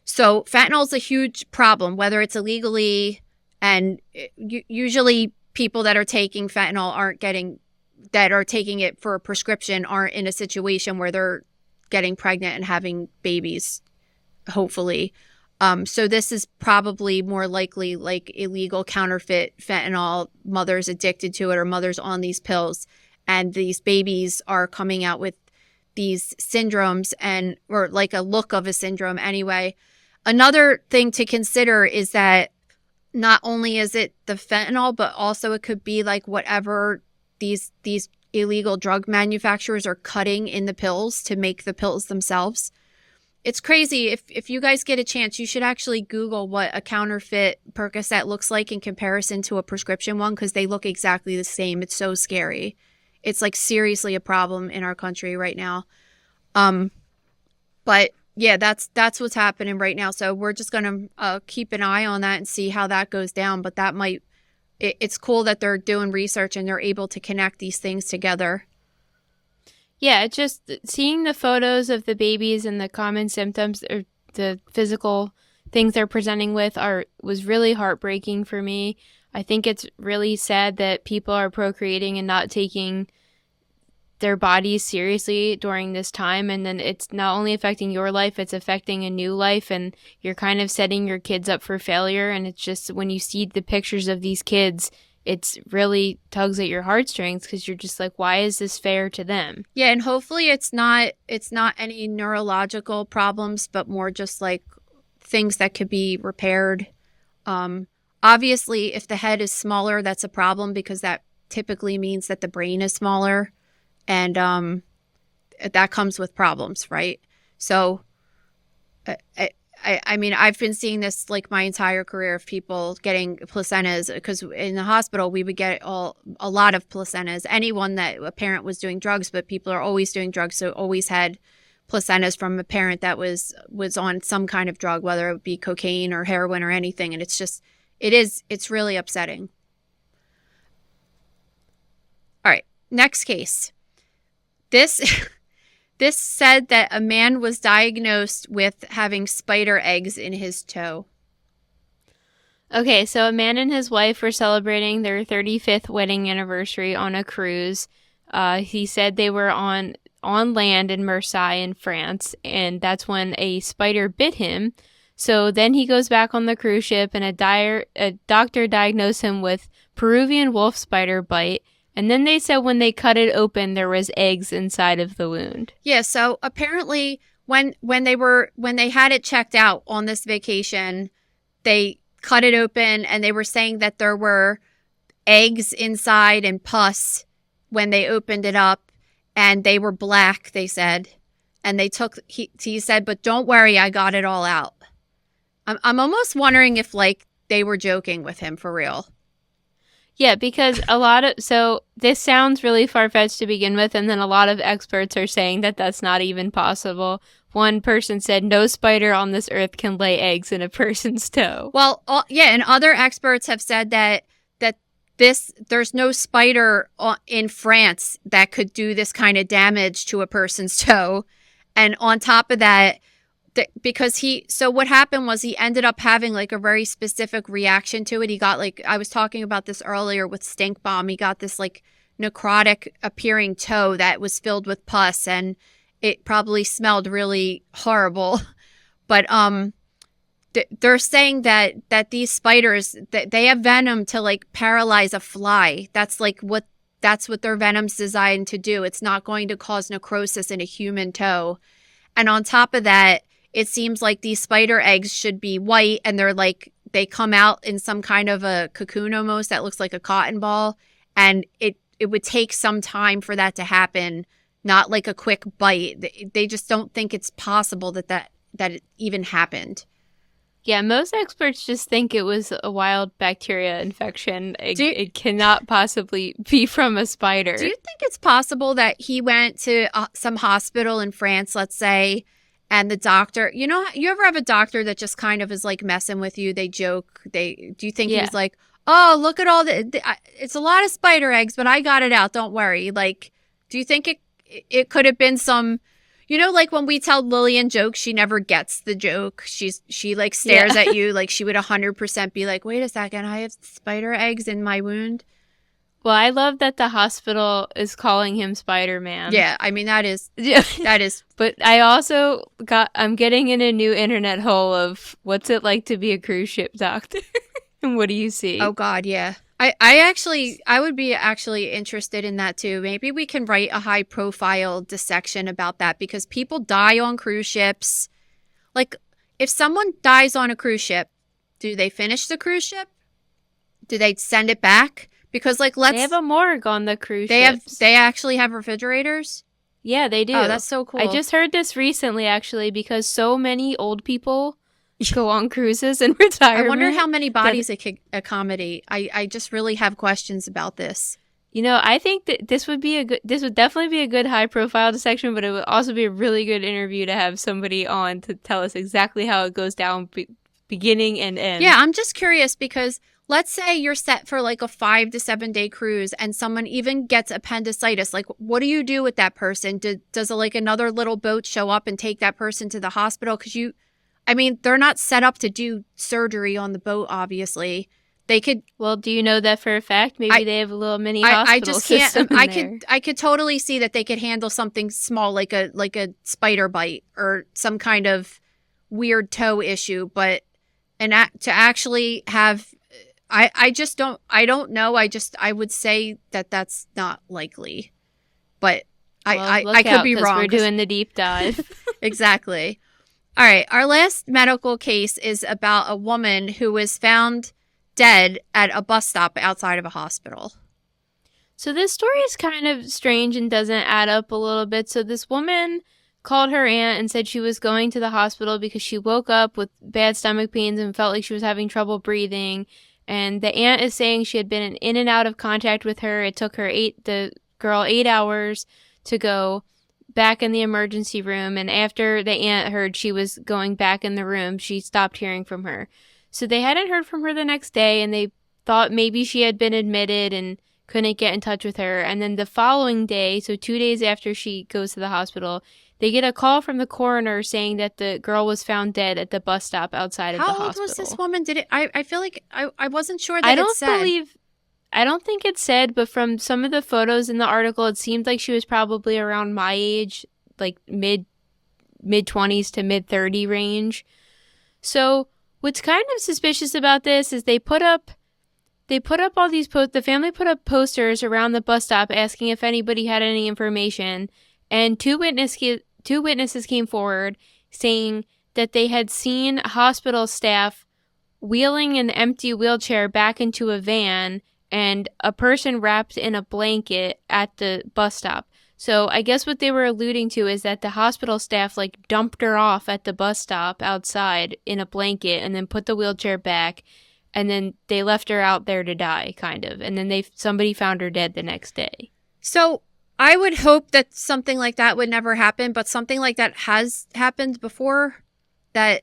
[SPEAKER 2] So fentanyl is a huge problem, whether it's illegally, and usually people that are taking fentanyl that are taking it for a prescription aren't in a situation where they're getting pregnant and having babies, hopefully. So this is probably more likely like illegal counterfeit fentanyl, mothers addicted to it or mothers on these pills. And these babies are coming out with these syndromes or like a look of a syndrome anyway. Another thing to consider is that not only is it the fentanyl, but also it could be like whatever these illegal drug manufacturers are cutting in the pills to make the pills themselves. It's crazy. If you guys get a chance, you should actually Google what a counterfeit Percocet looks like in comparison to a prescription one, because they look exactly the same. It's so scary. It's like seriously a problem in our country right now. But yeah, that's what's happening right now. So we're just going to keep an eye on that and see how that goes down. But it's cool that they're doing research and they're able to connect these things together.
[SPEAKER 3] Yeah, just seeing the photos of the babies and the common symptoms or the physical things they're presenting with was really heartbreaking for me. I think it's really sad that people are procreating and not taking their bodies seriously during this time. And then it's not only affecting your life, it's affecting a new life, and you're kind of setting your kids up for failure. And it's just, when you see the pictures of these kids, it's really tugs at your heartstrings because you're just like, why is this fair to them?
[SPEAKER 2] Yeah, and hopefully it's not any neurological problems, but more just like things that could be repaired. Obviously, if the head is smaller, that's a problem because that typically means that the brain is smaller, and that comes with problems, right? So, I mean, I've been seeing this like my entire career of people getting placentas, because in the hospital we would get a lot of placentas. Anyone that a parent was doing drugs, but people are always doing drugs, so always had placentas from a parent that was on some kind of drug, whether it be cocaine or heroin or anything. And it's really upsetting. All right, next case. This said that a man was diagnosed with having spider eggs in his toe.
[SPEAKER 3] Okay, so a man and his wife were celebrating their 35th wedding anniversary on a cruise. He said they were on land in Marseille in France, and that's when a spider bit him. So then he goes back on the cruise ship, and a doctor diagnosed him with Peruvian wolf spider bite. And then they said when they cut it open, there was eggs inside of the wound.
[SPEAKER 2] Yeah, so apparently when they had it checked out on this vacation, they cut it open and they were saying that there were eggs inside and pus when they opened it up, and they were black, they said. And he said, but don't worry, I got it all out. I'm almost wondering if like they were joking with him for real.
[SPEAKER 3] Yeah, because so this sounds really far-fetched to begin with, and then a lot of experts are saying that that's not even possible. One person said no spider on this earth can lay eggs in a person's toe.
[SPEAKER 2] Well, yeah, and other experts have said that there's no spider in France that could do this kind of damage to a person's toe. And on top of that, because so what happened was he ended up having like a very specific reaction to it. He got like, I was talking about this earlier with stink bomb. He got this like necrotic appearing toe that was filled with pus, and it probably smelled really horrible. But they're saying that these spiders, that they have venom to like paralyze a fly. That's what their venom's designed to do. It's not going to cause necrosis in a human toe. And on top of that, it seems like these spider eggs should be white, and they come out in some kind of a cocoon almost that looks like a cotton ball. And it would take some time for that to happen, not like a quick bite. They just don't think it's possible that it even happened.
[SPEAKER 3] Yeah, most experts just think it was a wild bacteria infection. It cannot possibly be from a spider.
[SPEAKER 2] Do you think it's possible that he went to some hospital in France, let's say, and the doctor, you ever have a doctor that just kind of is like messing with you? They joke. Do you think he was like, oh, look at all it's a lot of spider eggs, but I got it out. Don't worry. Like, do you think it could have been some, like when we tell Lillian jokes, she never gets the joke. She like stares at you like she would 100% be like, wait a second, I have spider eggs in my wound.
[SPEAKER 3] Well, I love that the hospital is calling him Spider-Man.
[SPEAKER 2] Yeah, I mean, that is.
[SPEAKER 3] But I also I'm getting in a new internet hole of what's it like to be a cruise ship doctor? And what do you see?
[SPEAKER 2] Oh, God, yeah. I would be actually interested in that too. Maybe we can write a high profile dissection about that, because people die on cruise ships. Like, if someone dies on a cruise ship, do they finish the cruise ship? Do they send it back? Because they
[SPEAKER 3] have a morgue on the cruise ships.
[SPEAKER 2] They actually have refrigerators?
[SPEAKER 3] Yeah, they do.
[SPEAKER 2] Oh, that's so cool.
[SPEAKER 3] I just heard this recently, actually, because so many old people go on cruises in retirement.
[SPEAKER 2] I wonder how many bodies it could accommodate. I just really have questions about this.
[SPEAKER 3] I think that this would definitely be a good high profile dissection, but it would also be a really good interview to have somebody on to tell us exactly how it goes down beginning and end.
[SPEAKER 2] Yeah, I'm just curious because let's say you're set for like a 5 to 7 day cruise and someone even gets appendicitis. Like, what do you do with that person? Does like another little boat show up and take that person to the hospital? Because they're not set up to do surgery on the boat, obviously. They could.
[SPEAKER 3] Well, do you know that for a fact? Maybe they have a little mini hospital
[SPEAKER 2] I just can't.
[SPEAKER 3] system in
[SPEAKER 2] I could totally see that they could handle something small like a spider bite or some kind of weird toe issue, but to actually have I just don't, I don't know. I would say that that's not likely, but I could be wrong.
[SPEAKER 3] We're doing the deep dive.
[SPEAKER 2] Exactly. All right. Our last medical case is about a woman who was found dead at a bus stop outside of a hospital.
[SPEAKER 3] So this story is kind of strange and doesn't add up a little bit. So this woman called her aunt and said she was going to the hospital because she woke up with bad stomach pains and felt like she was having trouble breathing. And the aunt is saying she had been in and out of contact with her. It took her the girl 8 hours to go back in the emergency room. And after the aunt heard she was going back in the room, she stopped hearing from her. So they hadn't heard from her the next day, and they thought maybe she had been admitted and couldn't get in touch with her. And then the following day, so 2 days after she goes to the hospital, they get a call from the coroner saying that the girl was found dead at the bus stop outside of the hospital.
[SPEAKER 2] How old was this woman? Did it? I feel like I wasn't sure that it said.
[SPEAKER 3] I don't think it said, but from some of the photos in the article, it seemed like she was probably around my age, like mid 20s to mid 30 range. So what's kind of suspicious about this is they put up all these the family put up posters around the bus stop asking if anybody had any information, and two witnesses came forward saying that they had seen hospital staff wheeling an empty wheelchair back into a van and a person wrapped in a blanket at the bus stop. So I guess what they were alluding to is that the hospital staff like dumped her off at the bus stop outside in a blanket and then put the wheelchair back, and then they left her out there to die, kind of. And then somebody found her dead the next day.
[SPEAKER 2] So I would hope that something like that would never happen, but something like that has happened before. The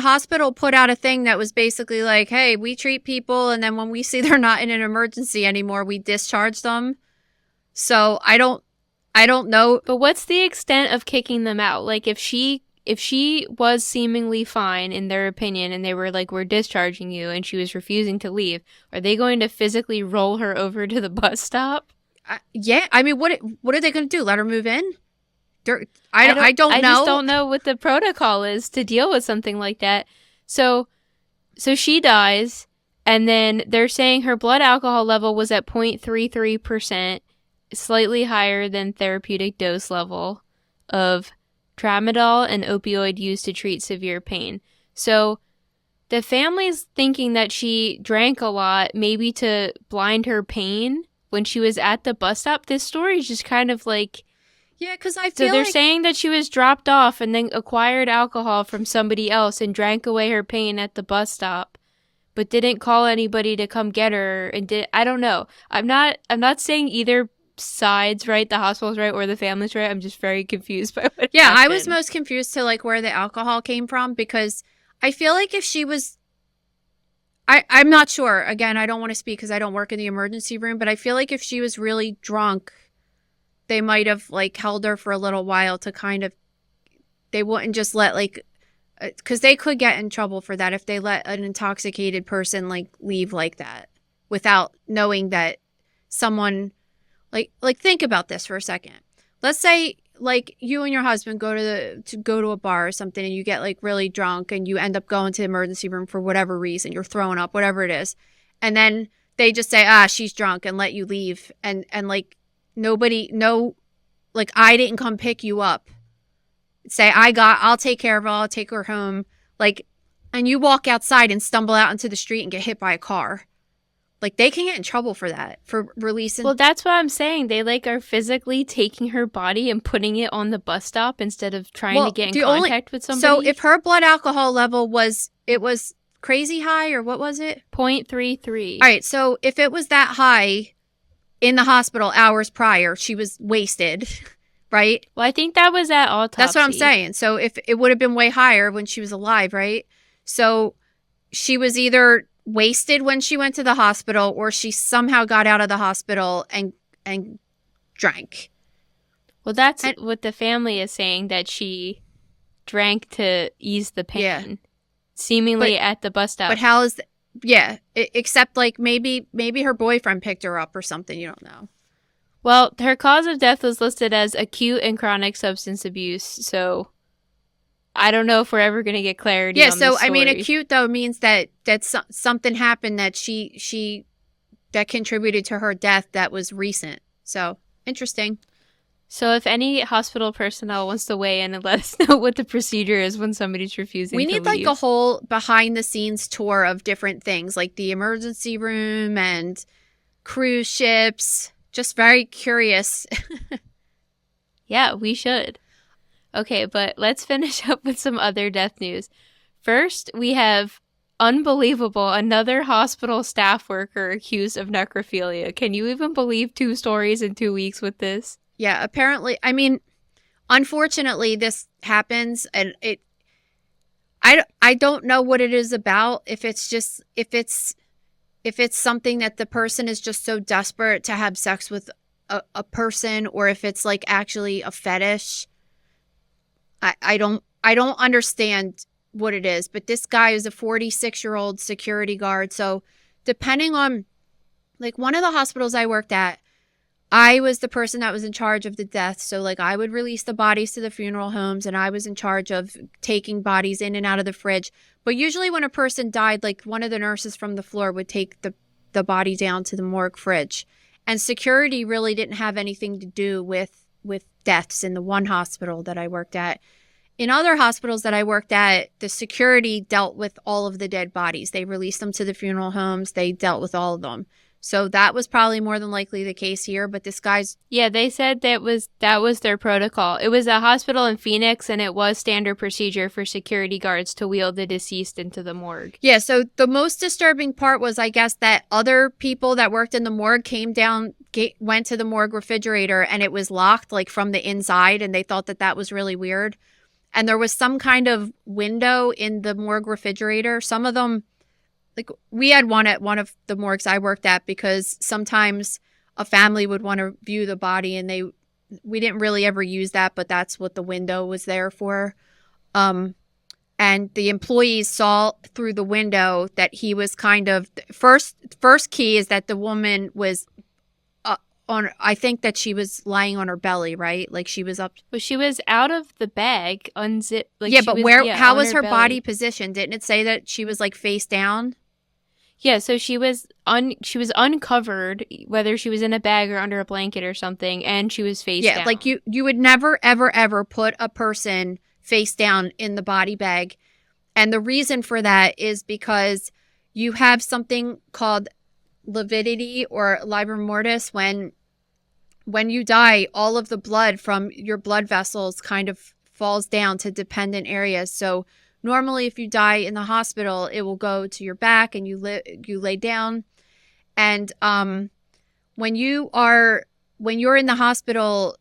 [SPEAKER 2] hospital put out a thing that was basically like, hey, we treat people, and then when we see they're not in an emergency anymore, we discharge them. So I don't know.
[SPEAKER 3] But what's the extent of kicking them out? Like if she was seemingly fine in their opinion and they were like, we're discharging you, and she was refusing to leave, are they going to physically roll her over to the bus stop?
[SPEAKER 2] Yeah. I mean, what are they going to do? Let her move in? I don't know.
[SPEAKER 3] I just don't know what the protocol is to deal with something like that. So she dies, and then they're saying her blood alcohol level was at 0.33%, slightly higher than therapeutic dose level of tramadol, an opioid used to treat severe pain. So the family's thinking that she drank a lot, maybe to blind her pain when she was at the bus stop. This story is just kind of like...
[SPEAKER 2] Yeah, because I feel
[SPEAKER 3] so they're saying that she was dropped off and then acquired alcohol from somebody else and drank away her pain at the bus stop, but didn't call anybody to come get her. And I don't know. I'm not saying either side's right, the hospital's right, or the family's right. I'm just very confused by what happened.
[SPEAKER 2] I was most confused to like where the alcohol came from, because I feel like if she was... I'm not sure. Again, I don't want to speak because I don't work in the emergency room, but I feel like if she was really drunk, they might have like held her for a little while to kind of, they wouldn't just let like, because they could get in trouble for that if they let an intoxicated person like leave like that without knowing that someone, like think about this for a second. Let's say like you and your husband go to a bar or something, and you get like really drunk and you end up going to the emergency room for whatever reason, you're throwing up, whatever it is, and then they just say, she's drunk, and let you leave, and like like I didn't come pick you up. Say I'll take care of her, I'll take her home, like, and you walk outside and stumble out into the street and get hit by a car. Like they can get in trouble for that, for releasing.
[SPEAKER 3] Well, that's what I'm saying. They like are physically taking her body and putting it on the bus stop instead of trying to get in contact with somebody.
[SPEAKER 2] So if her blood alcohol level was crazy high, or what was it?
[SPEAKER 3] 0.33.
[SPEAKER 2] All right. So if it was that high in the hospital hours prior, she was wasted, right?
[SPEAKER 3] Well, I think that was at autopsy.
[SPEAKER 2] That's what I'm saying. So if it would have been way higher when she was alive, right? So she was either wasted when she went to the hospital, or she somehow got out of the hospital and drank.
[SPEAKER 3] Well, that's what the family is saying, that she drank to ease the pain, seemingly at the bus stop.
[SPEAKER 2] But how is except like maybe her boyfriend picked her up or something. You don't know.
[SPEAKER 3] Well, her cause of death was listed as acute and chronic substance abuse. So I don't know if we're ever going to get clarity
[SPEAKER 2] Yeah,
[SPEAKER 3] on
[SPEAKER 2] so
[SPEAKER 3] this story.
[SPEAKER 2] I mean, acute though means that something happened that she that contributed to her death that was recent. So interesting.
[SPEAKER 3] So if any hospital personnel wants to weigh in and let us know what the procedure is when somebody's refusing
[SPEAKER 2] We
[SPEAKER 3] to
[SPEAKER 2] need
[SPEAKER 3] leave.
[SPEAKER 2] like a whole behind the scenes tour of different things, like the emergency room and cruise ships. Just very curious.
[SPEAKER 3] Yeah, we should. Okay, but let's finish up with some other death news. First, we have unbelievable, another hospital staff worker accused of necrophilia. Can you even believe 2 stories in 2 weeks with this?
[SPEAKER 2] Yeah, apparently, I mean, unfortunately, this happens, and I don't know what it is about. If it's something that the person is just so desperate to have sex with a person, or if it's like actually a fetish. I don't understand what it is. But this guy is a 46-year-old security guard. So depending on, like, one of the hospitals I worked at, I was the person that was in charge of the death. So, like, I would release the bodies to the funeral homes, and I was in charge of taking bodies in and out of the fridge. But usually when a person died, like, one of the nurses from the floor would take the body down to the morgue fridge. And security really didn't have anything to do with deaths in the one hospital that I worked at. In other hospitals that I worked at, the security dealt with all of the dead bodies. They released them to the funeral homes. They dealt with all of them. So that was probably more than likely the case here. But this guy's...
[SPEAKER 3] Yeah, they said that was their protocol. It was a hospital in Phoenix, and it was standard procedure for security guards to wheel the deceased into the morgue.
[SPEAKER 2] Yeah, so the most disturbing part was, I guess, that other people that worked in the morgue came down, went to the morgue refrigerator, and it was locked, like, from the inside, and they thought that was really weird. And there was some kind of window in the morgue refrigerator. Some of them... Like, we had one at one of the morgues I worked at, because sometimes a family would want to view the body, and we didn't really ever use that, but that's what the window was there for. And the employees saw through the window that he was kind of... First key is that the woman was I think that she was lying on her belly, right? Like, she was up...
[SPEAKER 3] Well, she was out of the bag, unzipped. Like,
[SPEAKER 2] yeah, but how was her
[SPEAKER 3] belly.
[SPEAKER 2] body positioned? Didn't it say that she was, like, face down?
[SPEAKER 3] Yeah, so she was uncovered, whether she was in a bag or under a blanket or something, and she was face down.
[SPEAKER 2] Yeah, like you would never, ever, ever put a person face down in the body bag. And the reason for that is because you have something called lividity or livor mortis. When you die, all of the blood from your blood vessels kind of falls down to dependent areas. So normally, if you die in the hospital, it will go to your back, and you lay down. And when you're in the hospital,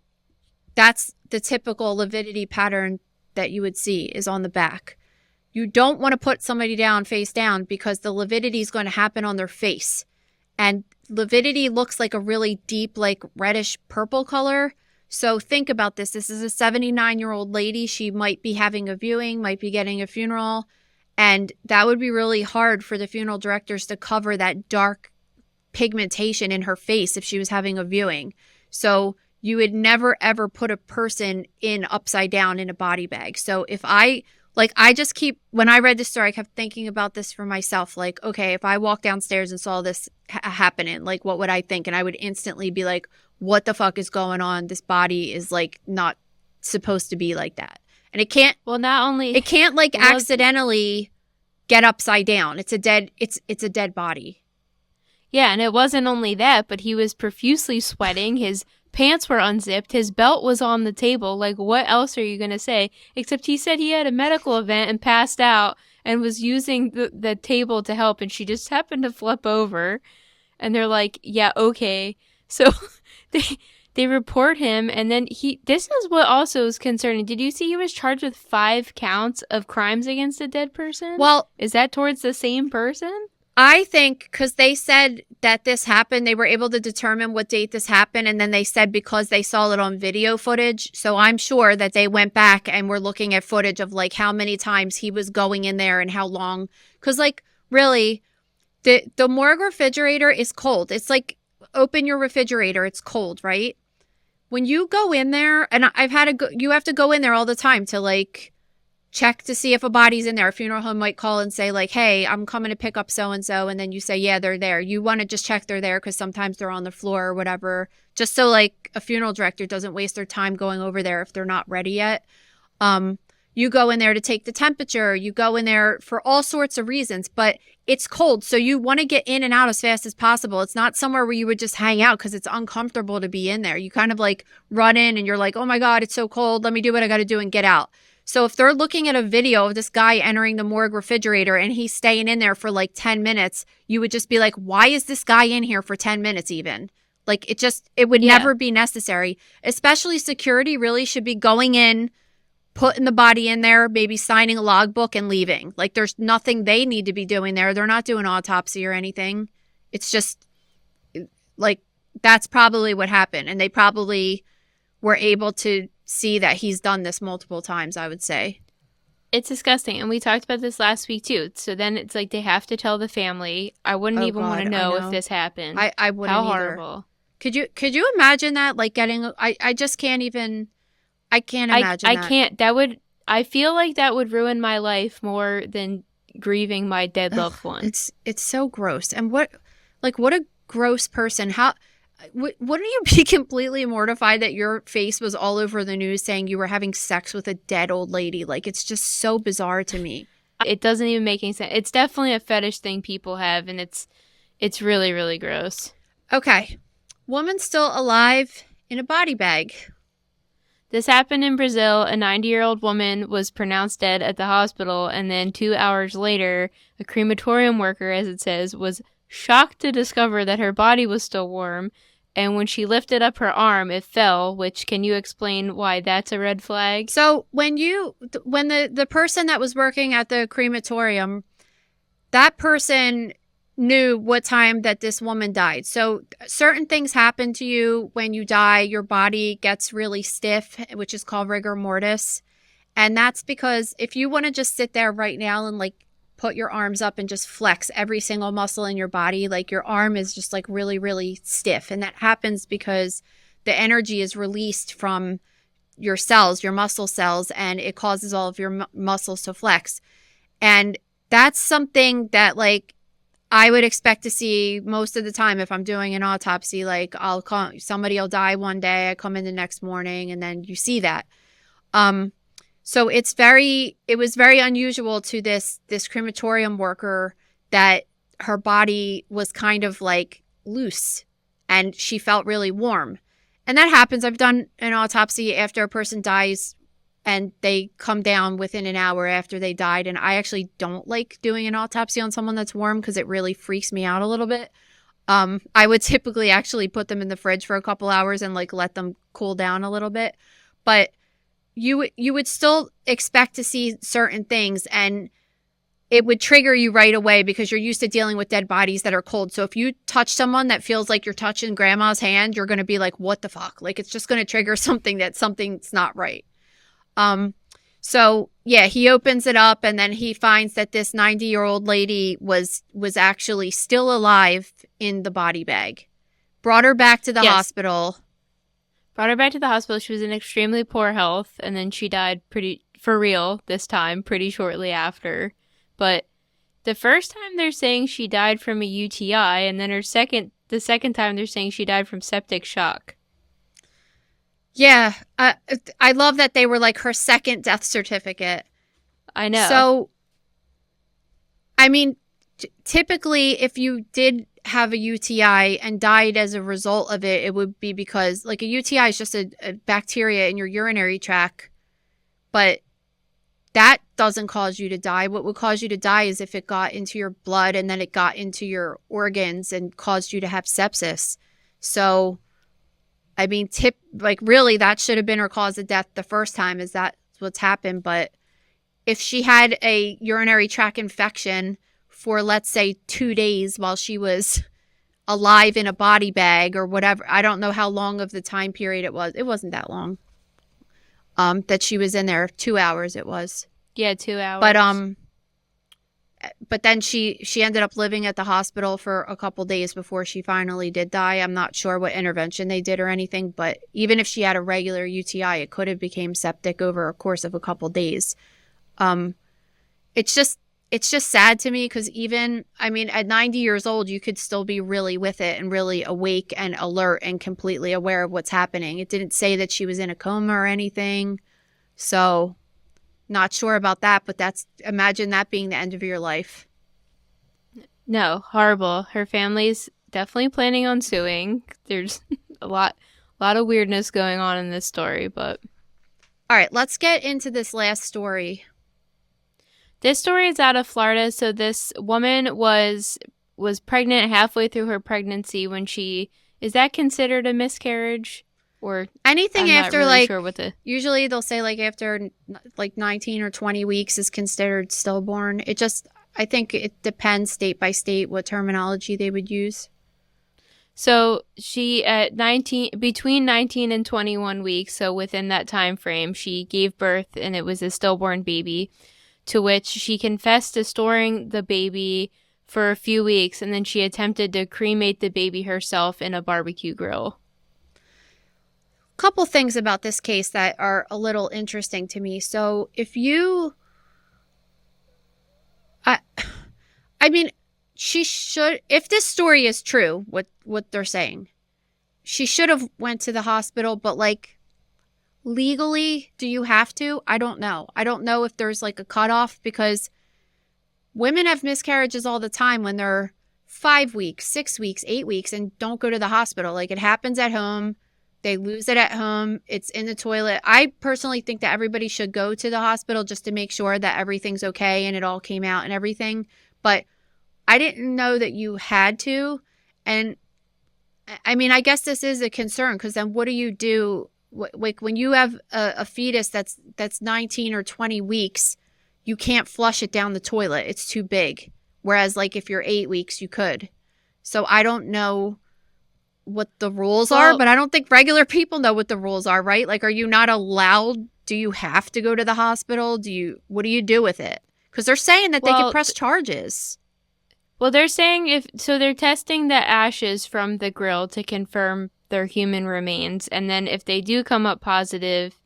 [SPEAKER 2] that's the typical lividity pattern that you would see is on the back. You don't want to put somebody down face down, because the lividity is going to happen on their face. And lividity looks like a really deep, like, reddish purple color. So think about this. This is a 79-year-old lady. She might be having a viewing, might be getting a funeral. And that would be really hard for the funeral directors to cover that dark pigmentation in her face if she was having a viewing. So you would never, ever put a person in upside down in a body bag. So when I read this story, I kept thinking about this for myself. Like, okay, if I walked downstairs and saw this happening, like, what would I think? And I would instantly be like, what the fuck is going on? This body is, like, not supposed to be like that. And it can't...
[SPEAKER 3] Well, not only...
[SPEAKER 2] It can't, like, accidentally get upside down. It's a dead body.
[SPEAKER 3] Yeah, and it wasn't only that, but he was profusely sweating. His pants were unzipped. His belt was on the table. Like, what else are you going to say? Except he said he had a medical event and passed out and was using the table to help, and she just happened to flip over. And they're like, yeah, okay. So they report him, and then this is what also is concerning. Did you see he was charged with 5 counts of crimes against a dead person?
[SPEAKER 2] Well,
[SPEAKER 3] is that towards the same person?
[SPEAKER 2] I think because they said that this happened, they were able to determine what date this happened. And then they said because they saw it on video footage. So I'm sure that they went back and were looking at footage of, like, how many times he was going in there and how long. Because, like, really, the morgue refrigerator is cold. It's like, open your refrigerator. It's cold, right? When you go in there, and you have to go in there all the time to, like, check to see if a body's in there. A funeral home might call and say like, hey, I'm coming to pick up so-and-so. And then you say, yeah, they're there. You want to just check they're there because sometimes they're on the floor or whatever, just so like a funeral director doesn't waste their time going over there if they're not ready yet. You go in there to take the temperature. You go in there for all sorts of reasons, but it's cold. So you want to get in and out as fast as possible. It's not somewhere where you would just hang out because it's uncomfortable to be in there. You kind of like run in and you're like, oh my God, it's so cold. Let me do what I got to do and get out. So if they're looking at a video of this guy entering the morgue refrigerator and he's staying in there for like 10 minutes, you would just be like, why is this guy in here for 10 minutes even? Like it would never be necessary. Especially security really should be going in, putting the body in there, maybe signing a logbook and leaving. Like there's nothing they need to be doing there. They're not doing autopsy or anything. It's just like that's probably what happened. And they probably were able to see that he's done this multiple times, I would say.
[SPEAKER 3] It's disgusting. And we talked about this last week too. So then it's like they have to tell the family. I wouldn't even want to know if this happened.
[SPEAKER 2] I wouldn't
[SPEAKER 3] How
[SPEAKER 2] either.
[SPEAKER 3] horrible.
[SPEAKER 2] Could you imagine that? Like getting I just can't even I can't imagine that.
[SPEAKER 3] I can't. I feel like that would ruin my life more than grieving my dead loved one.
[SPEAKER 2] It's so gross. And what a gross person. How wouldn't you be completely mortified that your face was all over the news saying you were having sex with a dead old lady? Like, it's just so bizarre to me.
[SPEAKER 3] It doesn't even make any sense. It's definitely a fetish thing people have, and it's really, really gross.
[SPEAKER 2] Okay. Woman still alive in a body bag.
[SPEAKER 3] This happened in Brazil. A 90-year-old woman was pronounced dead at the hospital, and then 2 hours later, a crematorium worker, as it says, was shocked to discover that her body was still warm, and when she lifted up her arm, it fell, which, can you explain why that's a red flag?
[SPEAKER 2] So when the person that was working at the crematorium, that person knew what time that this woman died. So certain things happen to you when you die. Your body gets really stiff, which is called rigor mortis. And that's because if you want to just sit there right now and like put your arms up and just flex every single muscle in your body, like your arm is just like really, really stiff. And that happens because the energy is released from your cells, your muscle cells, and it causes all of your muscles to flex. And that's something that like I would expect to see most of the time if I'm doing an autopsy. Like somebody will die one day, I come in the next morning, and then you see that. So it was very unusual to this crematorium worker that her body was kind of like loose and she felt really warm. And that happens. I've done an autopsy after a person dies and they come down within an hour after they died. And I actually don't like doing an autopsy on someone that's warm because it really freaks me out a little bit. I would typically actually put them in the fridge for a couple hours and like let them cool down a little bit. But you would still expect to see certain things, and it would trigger you right away because you're used to dealing with dead bodies that are cold. So if you touch someone that feels like you're touching grandma's hand, you're going to be like, what the fuck? Like, it's just going to trigger something's not right. So yeah, he opens it up and then he finds that this 90-year-old lady was actually still alive in the body bag. Brought her back to the hospital.
[SPEAKER 3] Brought her back to the hospital. She was in extremely poor health, and then she died pretty shortly after. But the first time they're saying she died from a UTI, and then the second time they're saying she died from septic shock.
[SPEAKER 2] Yeah, I love that they were like her second death certificate.
[SPEAKER 3] I know.
[SPEAKER 2] So, I mean, typically if you did have a UTI and died as a result of it, it would be because like a UTI is just a bacteria in your urinary tract, but that doesn't cause you to die. What would cause you to die is if it got into your blood and then it got into your organs and caused you to have sepsis. So, I mean, really that should have been her cause of death the first time, is that what's happened. But if she had a urinary tract infection for, let's say, 2 days while she was alive in a body bag or whatever. I don't know how long of the time period it was. It wasn't that long. That she was in there. 2 hours it was.
[SPEAKER 3] Yeah, 2 hours.
[SPEAKER 2] But then she ended up living at the hospital for a couple days before she finally did die. I'm not sure what intervention they did or anything, but even if she had a regular UTI, it could have became septic over a course of a couple days. It's just sad to me because even, I mean, at 90 years old, you could still be really with it and really awake and alert and completely aware of what's happening. It didn't say that she was in a coma or anything. So not sure about that, but imagine that being the end of your life.
[SPEAKER 3] No, horrible. Her family's definitely planning on suing. There's a lot of weirdness going on in this story, but...
[SPEAKER 2] All right, let's get into this last story.
[SPEAKER 3] This story is out of Florida. So this woman was pregnant halfway through her pregnancy when is that considered a miscarriage? Or
[SPEAKER 2] anything
[SPEAKER 3] I'm
[SPEAKER 2] after
[SPEAKER 3] not really
[SPEAKER 2] like,
[SPEAKER 3] sure
[SPEAKER 2] usually they'll say like after like 19 or 20 weeks is considered stillborn. I think it depends state by state what terminology they would use.
[SPEAKER 3] So she between 19 and 21 weeks, so within that time frame, she gave birth and it was a stillborn baby, to which she confessed to storing the baby for a few weeks, and then she attempted to cremate the baby herself in a barbecue grill.
[SPEAKER 2] Couple things about this case that are a little interesting to me. So if I mean, she should, if this story is true, what they're saying, she should have went to the hospital, but like legally, do you have to? I don't know. I don't know if there's like a cutoff because women have miscarriages all the time when they're 5 weeks, 6 weeks, 8 weeks and don't go to the hospital. Like it happens at home. They lose it at home. It's in the toilet. I personally think that everybody should go to the hospital just to make sure that everything's okay and it all came out and everything. But I didn't know that you had to. And I mean, I guess this is a concern because then what do you do? Like when you have a fetus that's 19 or 20 weeks, you can't flush it down the toilet. It's too big. Whereas like if you're 8 weeks, you could. So I don't know what the rules are, but I don't think regular people know what the rules are, right? Like, are you not allowed? Do you have to go to the hospital? What do you do with it? Because they're saying that they can press charges.
[SPEAKER 3] Well, they're saying they're testing the ashes from the grill to confirm their human remains. And then if they do come up positive,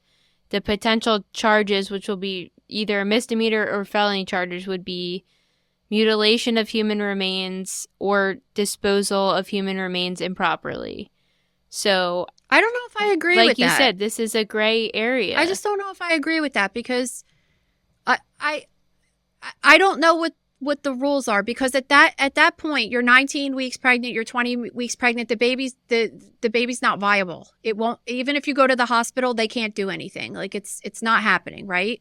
[SPEAKER 3] the potential charges, which will be either a misdemeanor or felony charges, would be mutilation of human remains or disposal of human remains improperly. So
[SPEAKER 2] I don't know if I agree with that.
[SPEAKER 3] Like you said, this is a gray area.
[SPEAKER 2] I just don't know if I agree with that because I don't know what the rules are because at that point you're 19 weeks pregnant, you're 20 weeks pregnant, the baby's not viable. It won't, even if you go to the hospital, they can't do anything. Like it's not happening, right?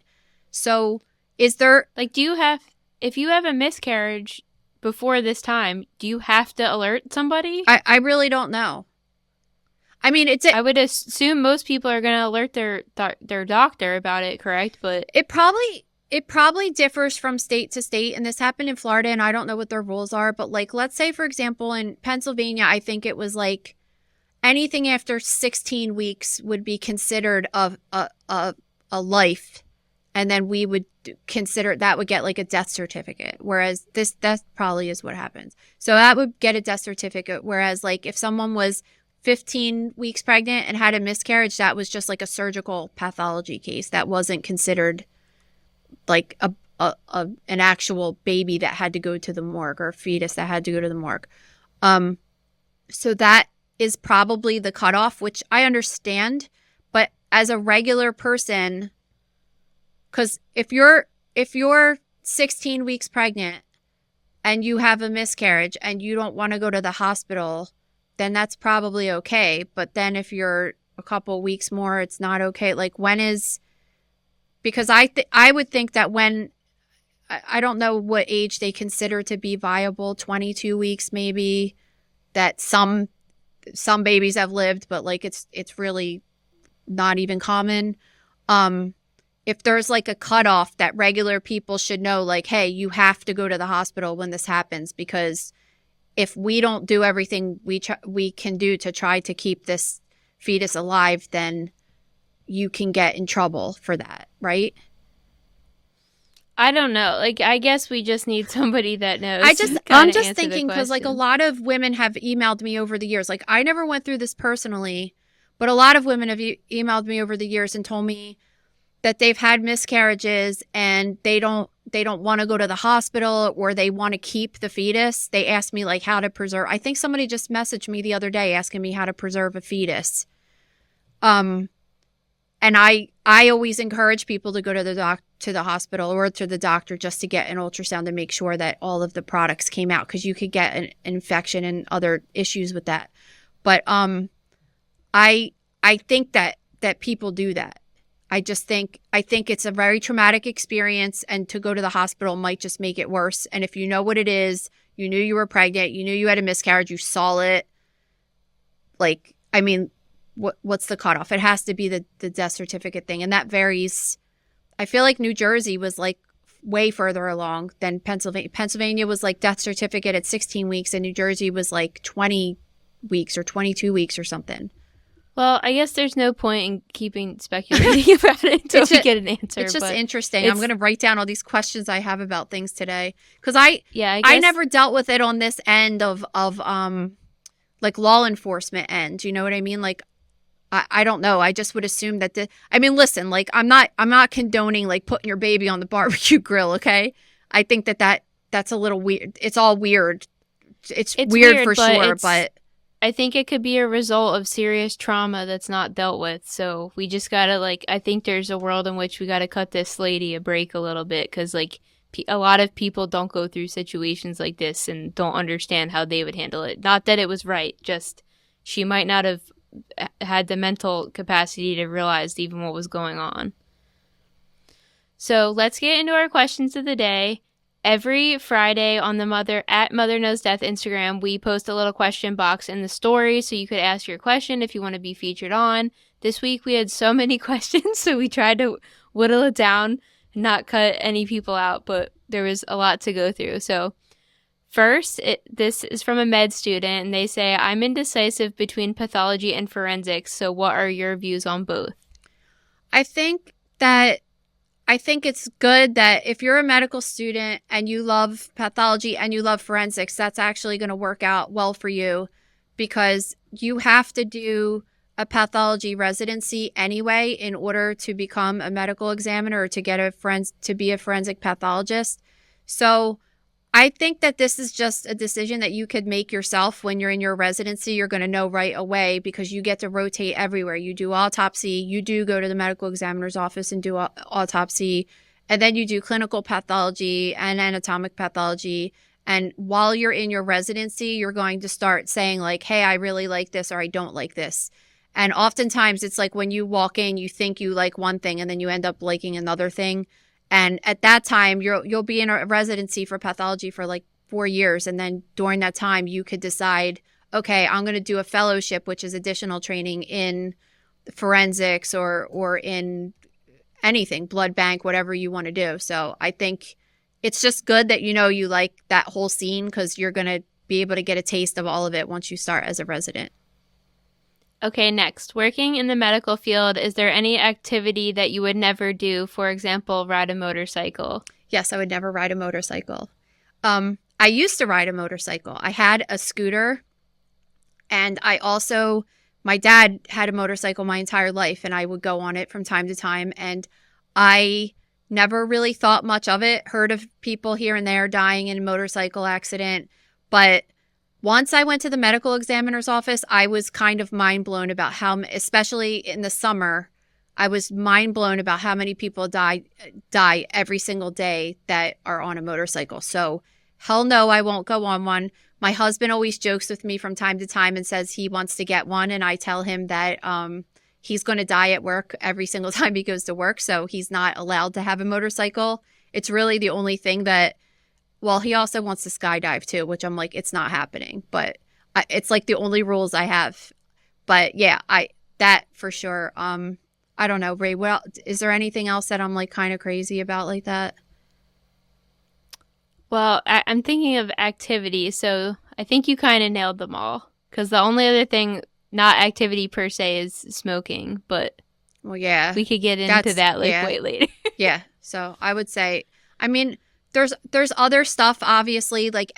[SPEAKER 2] So is there
[SPEAKER 3] like if you have a miscarriage before this time, do you have to alert somebody?
[SPEAKER 2] I really don't know. I mean,
[SPEAKER 3] I would assume most people are going to alert their doctor about it, correct? But
[SPEAKER 2] it probably differs from state to state, and this happened in Florida, and I don't know what their rules are, but like, let's say, for example, in Pennsylvania, I think it was like anything after 16 weeks would be considered a life, and then we would consider that would get like a death certificate, whereas that probably is what happens. So that would get a death certificate, whereas like if someone was 15 weeks pregnant and had a miscarriage, that was just like a surgical pathology case. That wasn't considered like an actual baby that had to go to the morgue or a fetus that had to go to the morgue. So that is probably the cutoff, which I understand. But as a regular person, because if you're 16 weeks pregnant and you have a miscarriage and you don't want to go to the hospital, then that's probably okay. But then if you're a couple weeks more, it's not okay. Like when is... Because I would think that when, I don't know what age they consider to be viable, 22 weeks maybe, that some babies have lived, but like it's really not even common. If there's like a cutoff that regular people should know, like, hey, you have to go to the hospital when this happens, because if we don't do everything we can do to try to keep this fetus alive, then you can get in trouble for that, right?
[SPEAKER 3] I don't know. Like, I guess we just need somebody that knows.
[SPEAKER 2] I'm just thinking because like a lot of women have emailed me over the years. Like I never went through this personally, but a lot of women have emailed me over the years and told me that they've had miscarriages and they don't want to go to the hospital, or they want to keep the fetus. They ask me like how to preserve. I think somebody just messaged me the other day asking me how to preserve a fetus. And I always encourage people to go to the hospital or to the doctor just to get an ultrasound to make sure that all of the products came out, because you could get an infection and other issues with that. But I think that people do that. I think it's a very traumatic experience, and to go to the hospital might just make it worse. And if you know what it is, you knew you were pregnant, you knew you had a miscarriage, you saw it. Like, I mean, what's the cutoff? It has to be the death certificate thing, and that varies. I feel like New Jersey was like way further along than Pennsylvania. Pennsylvania was like death certificate at 16 weeks, and New Jersey was like 20 weeks or 22 weeks or something.
[SPEAKER 3] Well, I guess there's no point in keeping speculating about it until we get an answer.
[SPEAKER 2] It's just interesting. I'm going to write down all these questions I have about things today, because I never dealt with it on this end of like law enforcement end. You know what I mean? Like, I don't know. I just would assume that listen, like I'm not condoning like putting your baby on the barbecue grill. Okay, I think that's a little weird. It's all weird. It's weird for sure, but.
[SPEAKER 3] I think it could be a result of serious trauma that's not dealt with. So we just got to, I think there's a world in which we got to cut this lady a break a little bit, because, a lot of people don't go through situations like this and don't understand how they would handle it. Not that it was right, just she might not have had the mental capacity to realize even what was going on. So let's get into our questions of the day. Every Friday on the Mother Knows Death Instagram, we post a little question box in the story, so you could ask your question if you want to be featured on. This week we had so many questions, so we tried to whittle it down and not cut any people out, but there was a lot to go through. So first, this is from a med student, and they say, I'm indecisive between pathology and forensics, so what are your views on both?
[SPEAKER 2] I think it's good that if you're a medical student and you love pathology and you love forensics, that's actually going to work out well for you, because you have to do a pathology residency anyway in order to become a medical examiner or to get to be a forensic pathologist. So I think that this is just a decision that you could make yourself when you're in your residency. You're going to know right away, because you get to rotate everywhere. You do autopsy, you do go to the medical examiner's office and do autopsy, and then you do clinical pathology and anatomic pathology. And while you're in your residency, you're going to start saying like, hey, I really like this, or I don't like this. And oftentimes it's like when you walk in, you think you like one thing and then you end up liking another thing. And at that time, you'll be in a residency for pathology for like 4 years. And then during that time, you could decide, okay, I'm going to do a fellowship, which is additional training in forensics or in anything, blood bank, whatever you want to do. So I think it's just good that you like that whole scene, because you're going to be able to get a taste of all of it once you start as a resident.
[SPEAKER 3] Okay, next. Working in the medical field, is there any activity that you would never do? For example, ride a motorcycle?
[SPEAKER 2] Yes, I would never ride a motorcycle. I used to ride a motorcycle. I had a scooter, and my dad had a motorcycle my entire life, and I would go on it from time to time, and I never really thought much of it. Heard of people here and there dying in a motorcycle accident, but once I went to the medical examiner's office, I was kind of mind blown about how, especially in the summer, I was mind blown about how many people die every single day that are on a motorcycle. So hell no, I won't go on one. My husband always jokes with me from time to time and says he wants to get one. And I tell him that he's going to die at work every single time he goes to work. So he's not allowed to have a motorcycle. It's really the only thing that, well, he also wants to skydive too, which I'm like, it's not happening. But it's like the only rules I have. But yeah, that for sure. I don't know, Ray, is there anything else that I'm like kind of crazy about like that?
[SPEAKER 3] Well, I'm thinking of activity, so I think you kind of nailed them all. Because the only other thing, not activity per se, is smoking. But
[SPEAKER 2] well, yeah,
[SPEAKER 3] we could get into that way later.
[SPEAKER 2] Yeah, so I would say, I mean, there's other stuff, obviously, like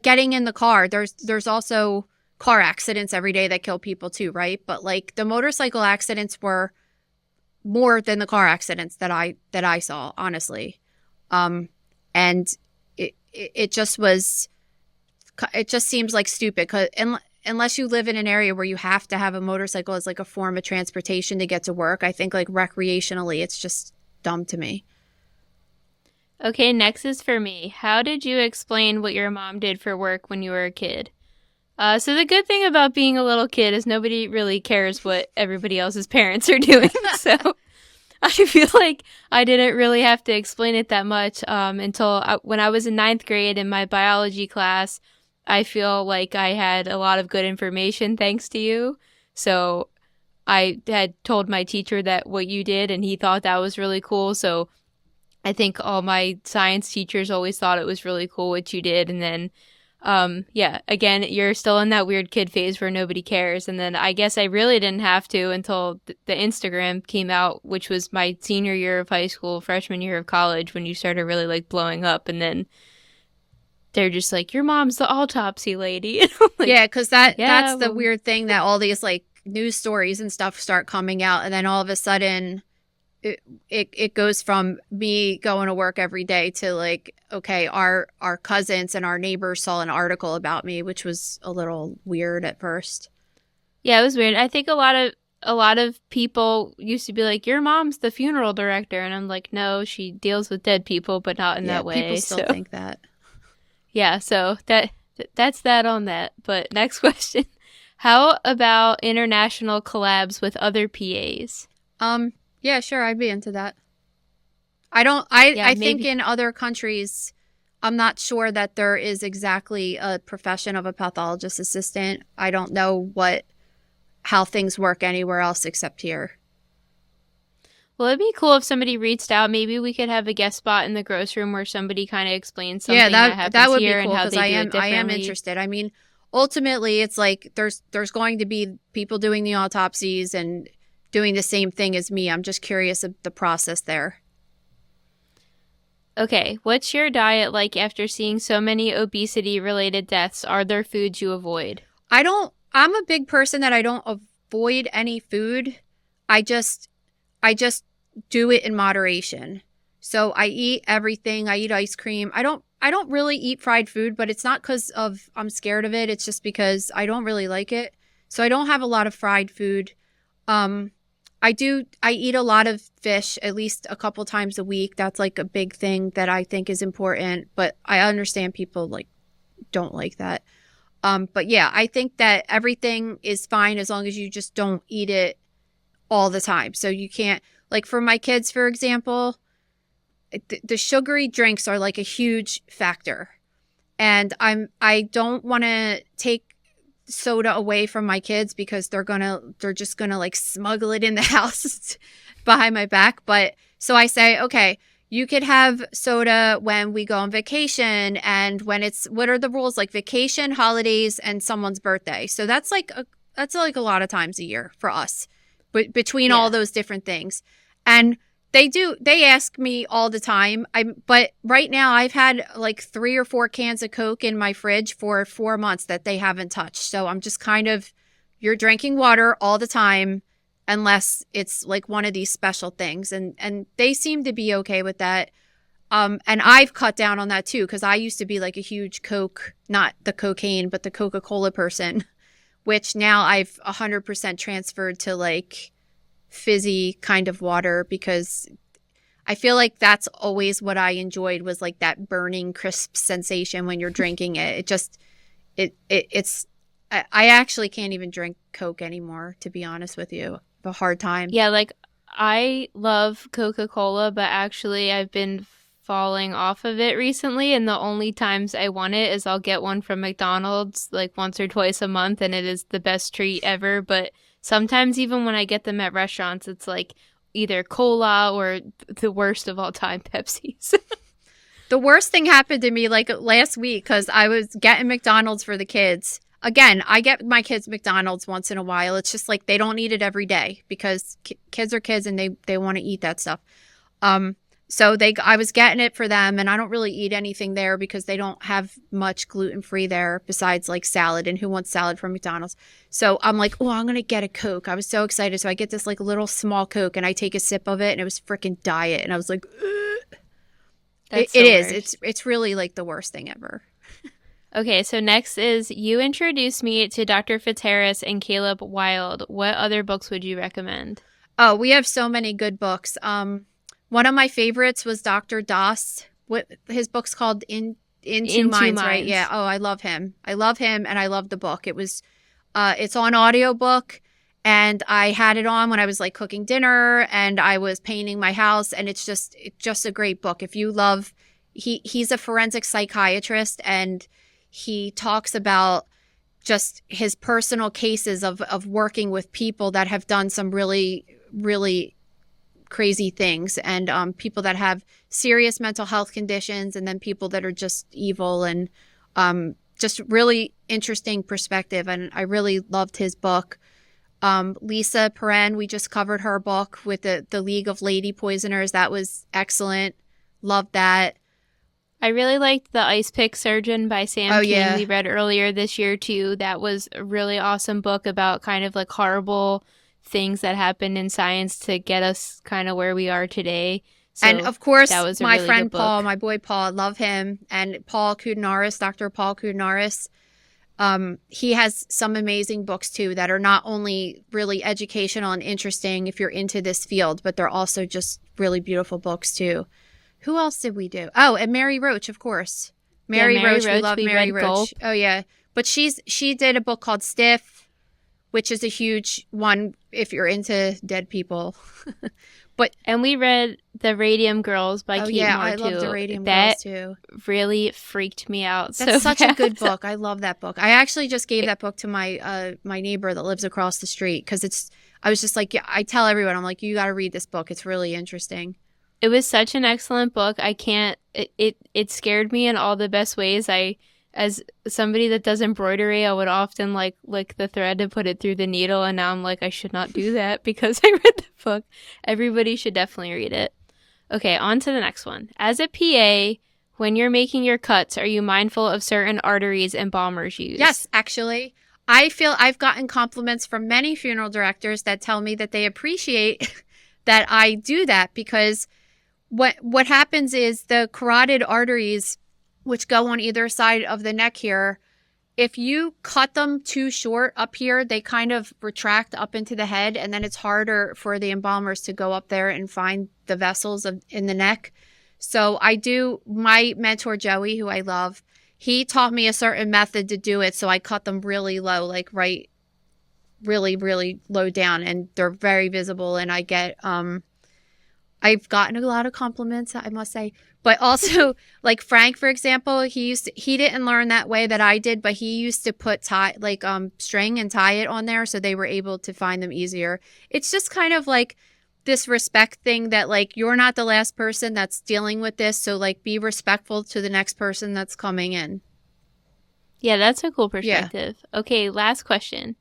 [SPEAKER 2] getting in the car. There's also car accidents every day that kill people too, right? But like the motorcycle accidents were more than the car accidents that I saw, honestly. And it just seems like stupid, because unless you live in an area where you have to have a motorcycle as like a form of transportation to get to work, I think like recreationally, it's just dumb to me.
[SPEAKER 3] Okay, next is for me. How did you explain what your mom did for work when you were a kid? So the good thing about being a little kid is nobody really cares what everybody else's parents are doing. So I feel like I didn't really have to explain it that much until when I was in 9th grade in my biology class. I feel like I had a lot of good information thanks to you. So I had told my teacher that what you did, and he thought that was really cool. So I think all my science teachers always thought it was really cool what you did. And then, again, you're still in that weird kid phase where nobody cares. And then I guess I really didn't have to until the Instagram came out, which was my senior year of high school, freshman year of college, when you started really like blowing up. And then they're just like, your mom's the autopsy lady. Like,
[SPEAKER 2] yeah, because that's the weird thing, that all these like news stories and stuff start coming out, and then all of a sudden it goes from me going to work every day to like, okay, our cousins and our neighbors saw an article about me, which was a little weird at first.
[SPEAKER 3] Yeah, it was weird. I think a lot of people used to be like, your mom's the funeral director, and I'm like, no, she deals with dead people, but not in that way.
[SPEAKER 2] People still think that.
[SPEAKER 3] Yeah, so that's that on that. But next question. How about international collabs with other PAs?
[SPEAKER 2] Yeah, sure, I'd be into that. I think in other countries, I'm not sure that there is exactly a profession of a pathologist assistant. I don't know how things work anywhere else except here.
[SPEAKER 3] Well, it'd be cool if somebody reached out. Maybe we could have a guest spot in the gross room where somebody kind of explains something that happens
[SPEAKER 2] would
[SPEAKER 3] here
[SPEAKER 2] be cool,
[SPEAKER 3] and how they do it differently.
[SPEAKER 2] I am interested. I mean, ultimately, it's like there's going to be people doing the autopsies and doing the same thing as me. I'm just curious of the process there.
[SPEAKER 3] Okay, what's your diet like after seeing so many obesity-related deaths? Are there foods you avoid?
[SPEAKER 2] I'm a big person that I don't avoid any food. I just do it in moderation. So I eat everything. I eat ice cream. I don't really eat fried food, but it's not because I'm scared of it. It's just because I don't really like it. So I don't have a lot of fried food. I eat a lot of fish at least a couple times a week. That's like a big thing that I think is important, but I understand people like don't like that. But yeah, I think that everything is fine as long as you just don't eat it all the time. So you can't, like for my kids, for example, the sugary drinks are like a huge factor. And I don't want to take soda away from my kids because they're just gonna like smuggle it in the house behind my back. But so I say, okay, you could have soda when we go on vacation, and when what are the rules? Like vacation, holidays, and someone's birthday. So that's like a lot of times a year for us, but between all those different things. And they ask me all the time. But right now I've had like 3 or 4 cans of Coke in my fridge for 4 months that they haven't touched. So I'm just kind of, you're drinking water all the time unless it's like one of these special things. And they seem to be okay with that. And I've cut down on that too, because I used to be like a huge Coke, not the cocaine, but the Coca-Cola person, which now I've 100% transferred to like fizzy kind of water, because I feel like that's always what I enjoyed, was like that burning crisp sensation when you're drinking it. I actually can't even drink Coke anymore, to be honest with you. I have a hard time.
[SPEAKER 3] Yeah, like I love Coca-Cola, but actually I've been falling off of it recently, and the only times I want it is I'll get one from McDonald's like once or twice a month, and it is the best treat ever. But sometimes even when I get them at restaurants, it's like either cola or the worst of all time, Pepsi's.
[SPEAKER 2] The worst thing happened to me like last week, because I was getting McDonald's for the kids. Again, I get my kids McDonald's once in a while. It's just like they don't eat it every day because kids are kids and they want to eat that stuff. So I was getting it for them, and I don't really eat anything there because they don't have much gluten-free there besides like salad, and who wants salad from McDonald's? So I'm like, oh, I'm going to get a Coke. I was so excited. So I get this like little small Coke, and I take a sip of it, and it was freaking diet. And I was like, ugh. It is. It's really like the worst thing ever.
[SPEAKER 3] Okay, so next is you introduced me to Dr. Fitzharris and Caleb Wilde. What other books would you recommend?
[SPEAKER 2] Oh, we have so many good books. One of my favorites was Dr. Das. What his book's called In Two Minds, right? Yeah. Oh, I love him. I love him, and I love the book. It was, it's on audiobook, and I had it on when I was like cooking dinner, and I was painting my house, and it's just a great book. If you love, he's a forensic psychiatrist, and he talks about just his personal cases of working with people that have done some really, really crazy things, and people that have serious mental health conditions, and then people that are just evil, and just really interesting perspective. And I really loved his book. Lisa Perrin, we just covered her book with the League of Lady Poisoners. That was excellent. Loved that.
[SPEAKER 3] I really liked The Ice Pick Surgeon by Sam King.
[SPEAKER 2] Yeah.
[SPEAKER 3] We read earlier this year too. That was a really awesome book about kind of like horrible things that happened in science to get us kind of where we are today. So
[SPEAKER 2] and of course,
[SPEAKER 3] that was
[SPEAKER 2] my
[SPEAKER 3] really
[SPEAKER 2] friend Paul, my boy Paul, love him. And Paul Kudnaris, Dr. Paul Kudnaris, he has some amazing books too that are not only really educational and interesting if you're into this field, but they're also just really beautiful books too. Who else did we do? Oh, and Mary Roach, of course. Mary Roach, we love Mary Roach. Gulp. Oh yeah, but she did a book called Stiff, which is a huge one if you're into dead people.
[SPEAKER 3] And we read The Radium Girls by Kate Moore,
[SPEAKER 2] I
[SPEAKER 3] too.
[SPEAKER 2] love The Radium Girls, too.
[SPEAKER 3] Really freaked me out.
[SPEAKER 2] That's such a good book. I love that book. I actually just gave that book to my my neighbor that lives across the street because I was just like, yeah, I tell everyone, I'm like, you got to read this book. It's really interesting.
[SPEAKER 3] It was such an excellent book. It scared me in all the best ways. As somebody that does embroidery, I would often like lick the thread to put it through the needle, and now I'm like, I should not do that because I read the book. Everybody should definitely read it. Okay, on to the next one. As a PA, when you're making your cuts, are you mindful of certain arteries embalmers use?
[SPEAKER 2] Yes, actually. I feel I've gotten compliments from many funeral directors that tell me that they appreciate that I do that because what happens is the carotid arteries, which go on either side of the neck here, if you cut them too short up here, they kind of retract up into the head, and then it's harder for the embalmers to go up there and find the vessels in the neck. So my mentor, Joey, who I love, he taught me a certain method to do it. So I cut them really low, like right, really, really low down, and they're very visible. And I get, I've gotten a lot of compliments, I must say. But also, like Frank, for example, he didn't learn that way that I did, but he used to put string and tie it on there so they were able to find them easier. It's just kind of like this respect thing that like you're not the last person that's dealing with this, so like be respectful to the next person that's coming in.
[SPEAKER 3] Yeah, that's a cool perspective. Yeah. Okay, last question.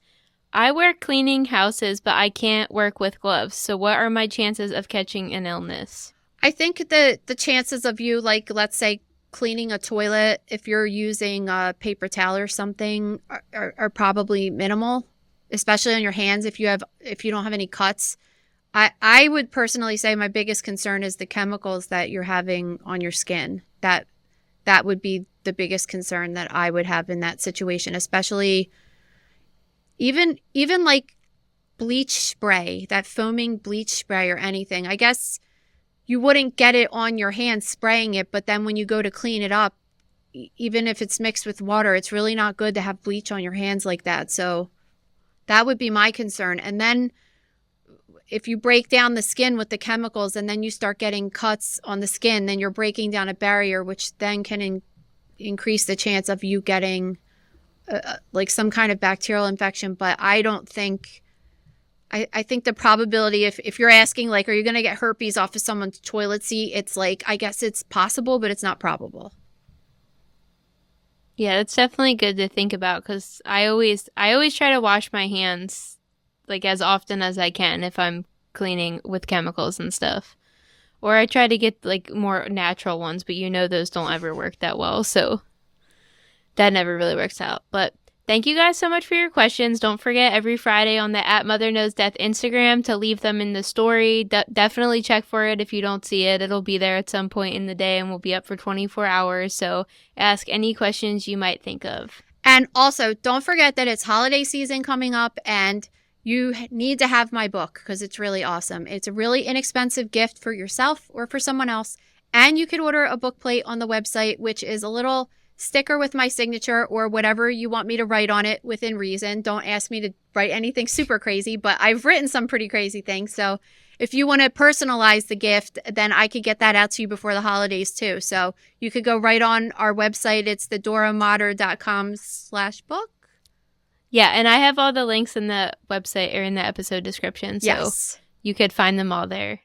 [SPEAKER 3] I work cleaning houses, but I can't work with gloves. So what are my chances of catching an illness?
[SPEAKER 2] I think the chances of you, like, let's say, cleaning a toilet, if you're using a paper towel or something, are probably minimal, especially on your hands if you don't have any cuts. I would personally say my biggest concern is the chemicals that you're having on your skin. That would be the biggest concern that I would have in that situation, especially even like bleach spray, that foaming bleach spray or anything. I guess you wouldn't get it on your hands spraying it, but then when you go to clean it up, even if it's mixed with water, it's really not good to have bleach on your hands like that. So that would be my concern. And then if you break down the skin with the chemicals and then you start getting cuts on the skin, then you're breaking down a barrier, which then can increase the chance of you getting like some kind of bacterial infection. But I don't think... I think the probability, if you're asking, like, are you going to get herpes off of someone's toilet seat? It's like, I guess it's possible, but it's not probable.
[SPEAKER 3] Yeah, it's definitely good to think about because I always try to wash my hands like as often as I can if I'm cleaning with chemicals and stuff. Or I try to get like more natural ones, but those don't ever work that well. So that never really works out. But thank you guys so much for your questions. Don't forget every Friday on the @MotherKnowsDeath Instagram to leave them in the story. Definitely check for it if you don't see it. It'll be there at some point in the day and will be up for 24 hours. So ask any questions you might think of.
[SPEAKER 2] And also, don't forget that it's holiday season coming up and you need to have my book because it's really awesome. It's a really inexpensive gift for yourself or for someone else. And you can order a book plate on the website, which is a little sticker with my signature or whatever you want me to write on it within reason. Don't ask me to write anything super crazy, but I've written some pretty crazy things. So if you want to personalize the gift, then I could get that out to you before the holidays too. So you could go right on our website. It's thedoramoder.com/book.
[SPEAKER 3] Yeah, and I have all the links in the website or in the episode description, so
[SPEAKER 2] yes,
[SPEAKER 3] you could find them all there.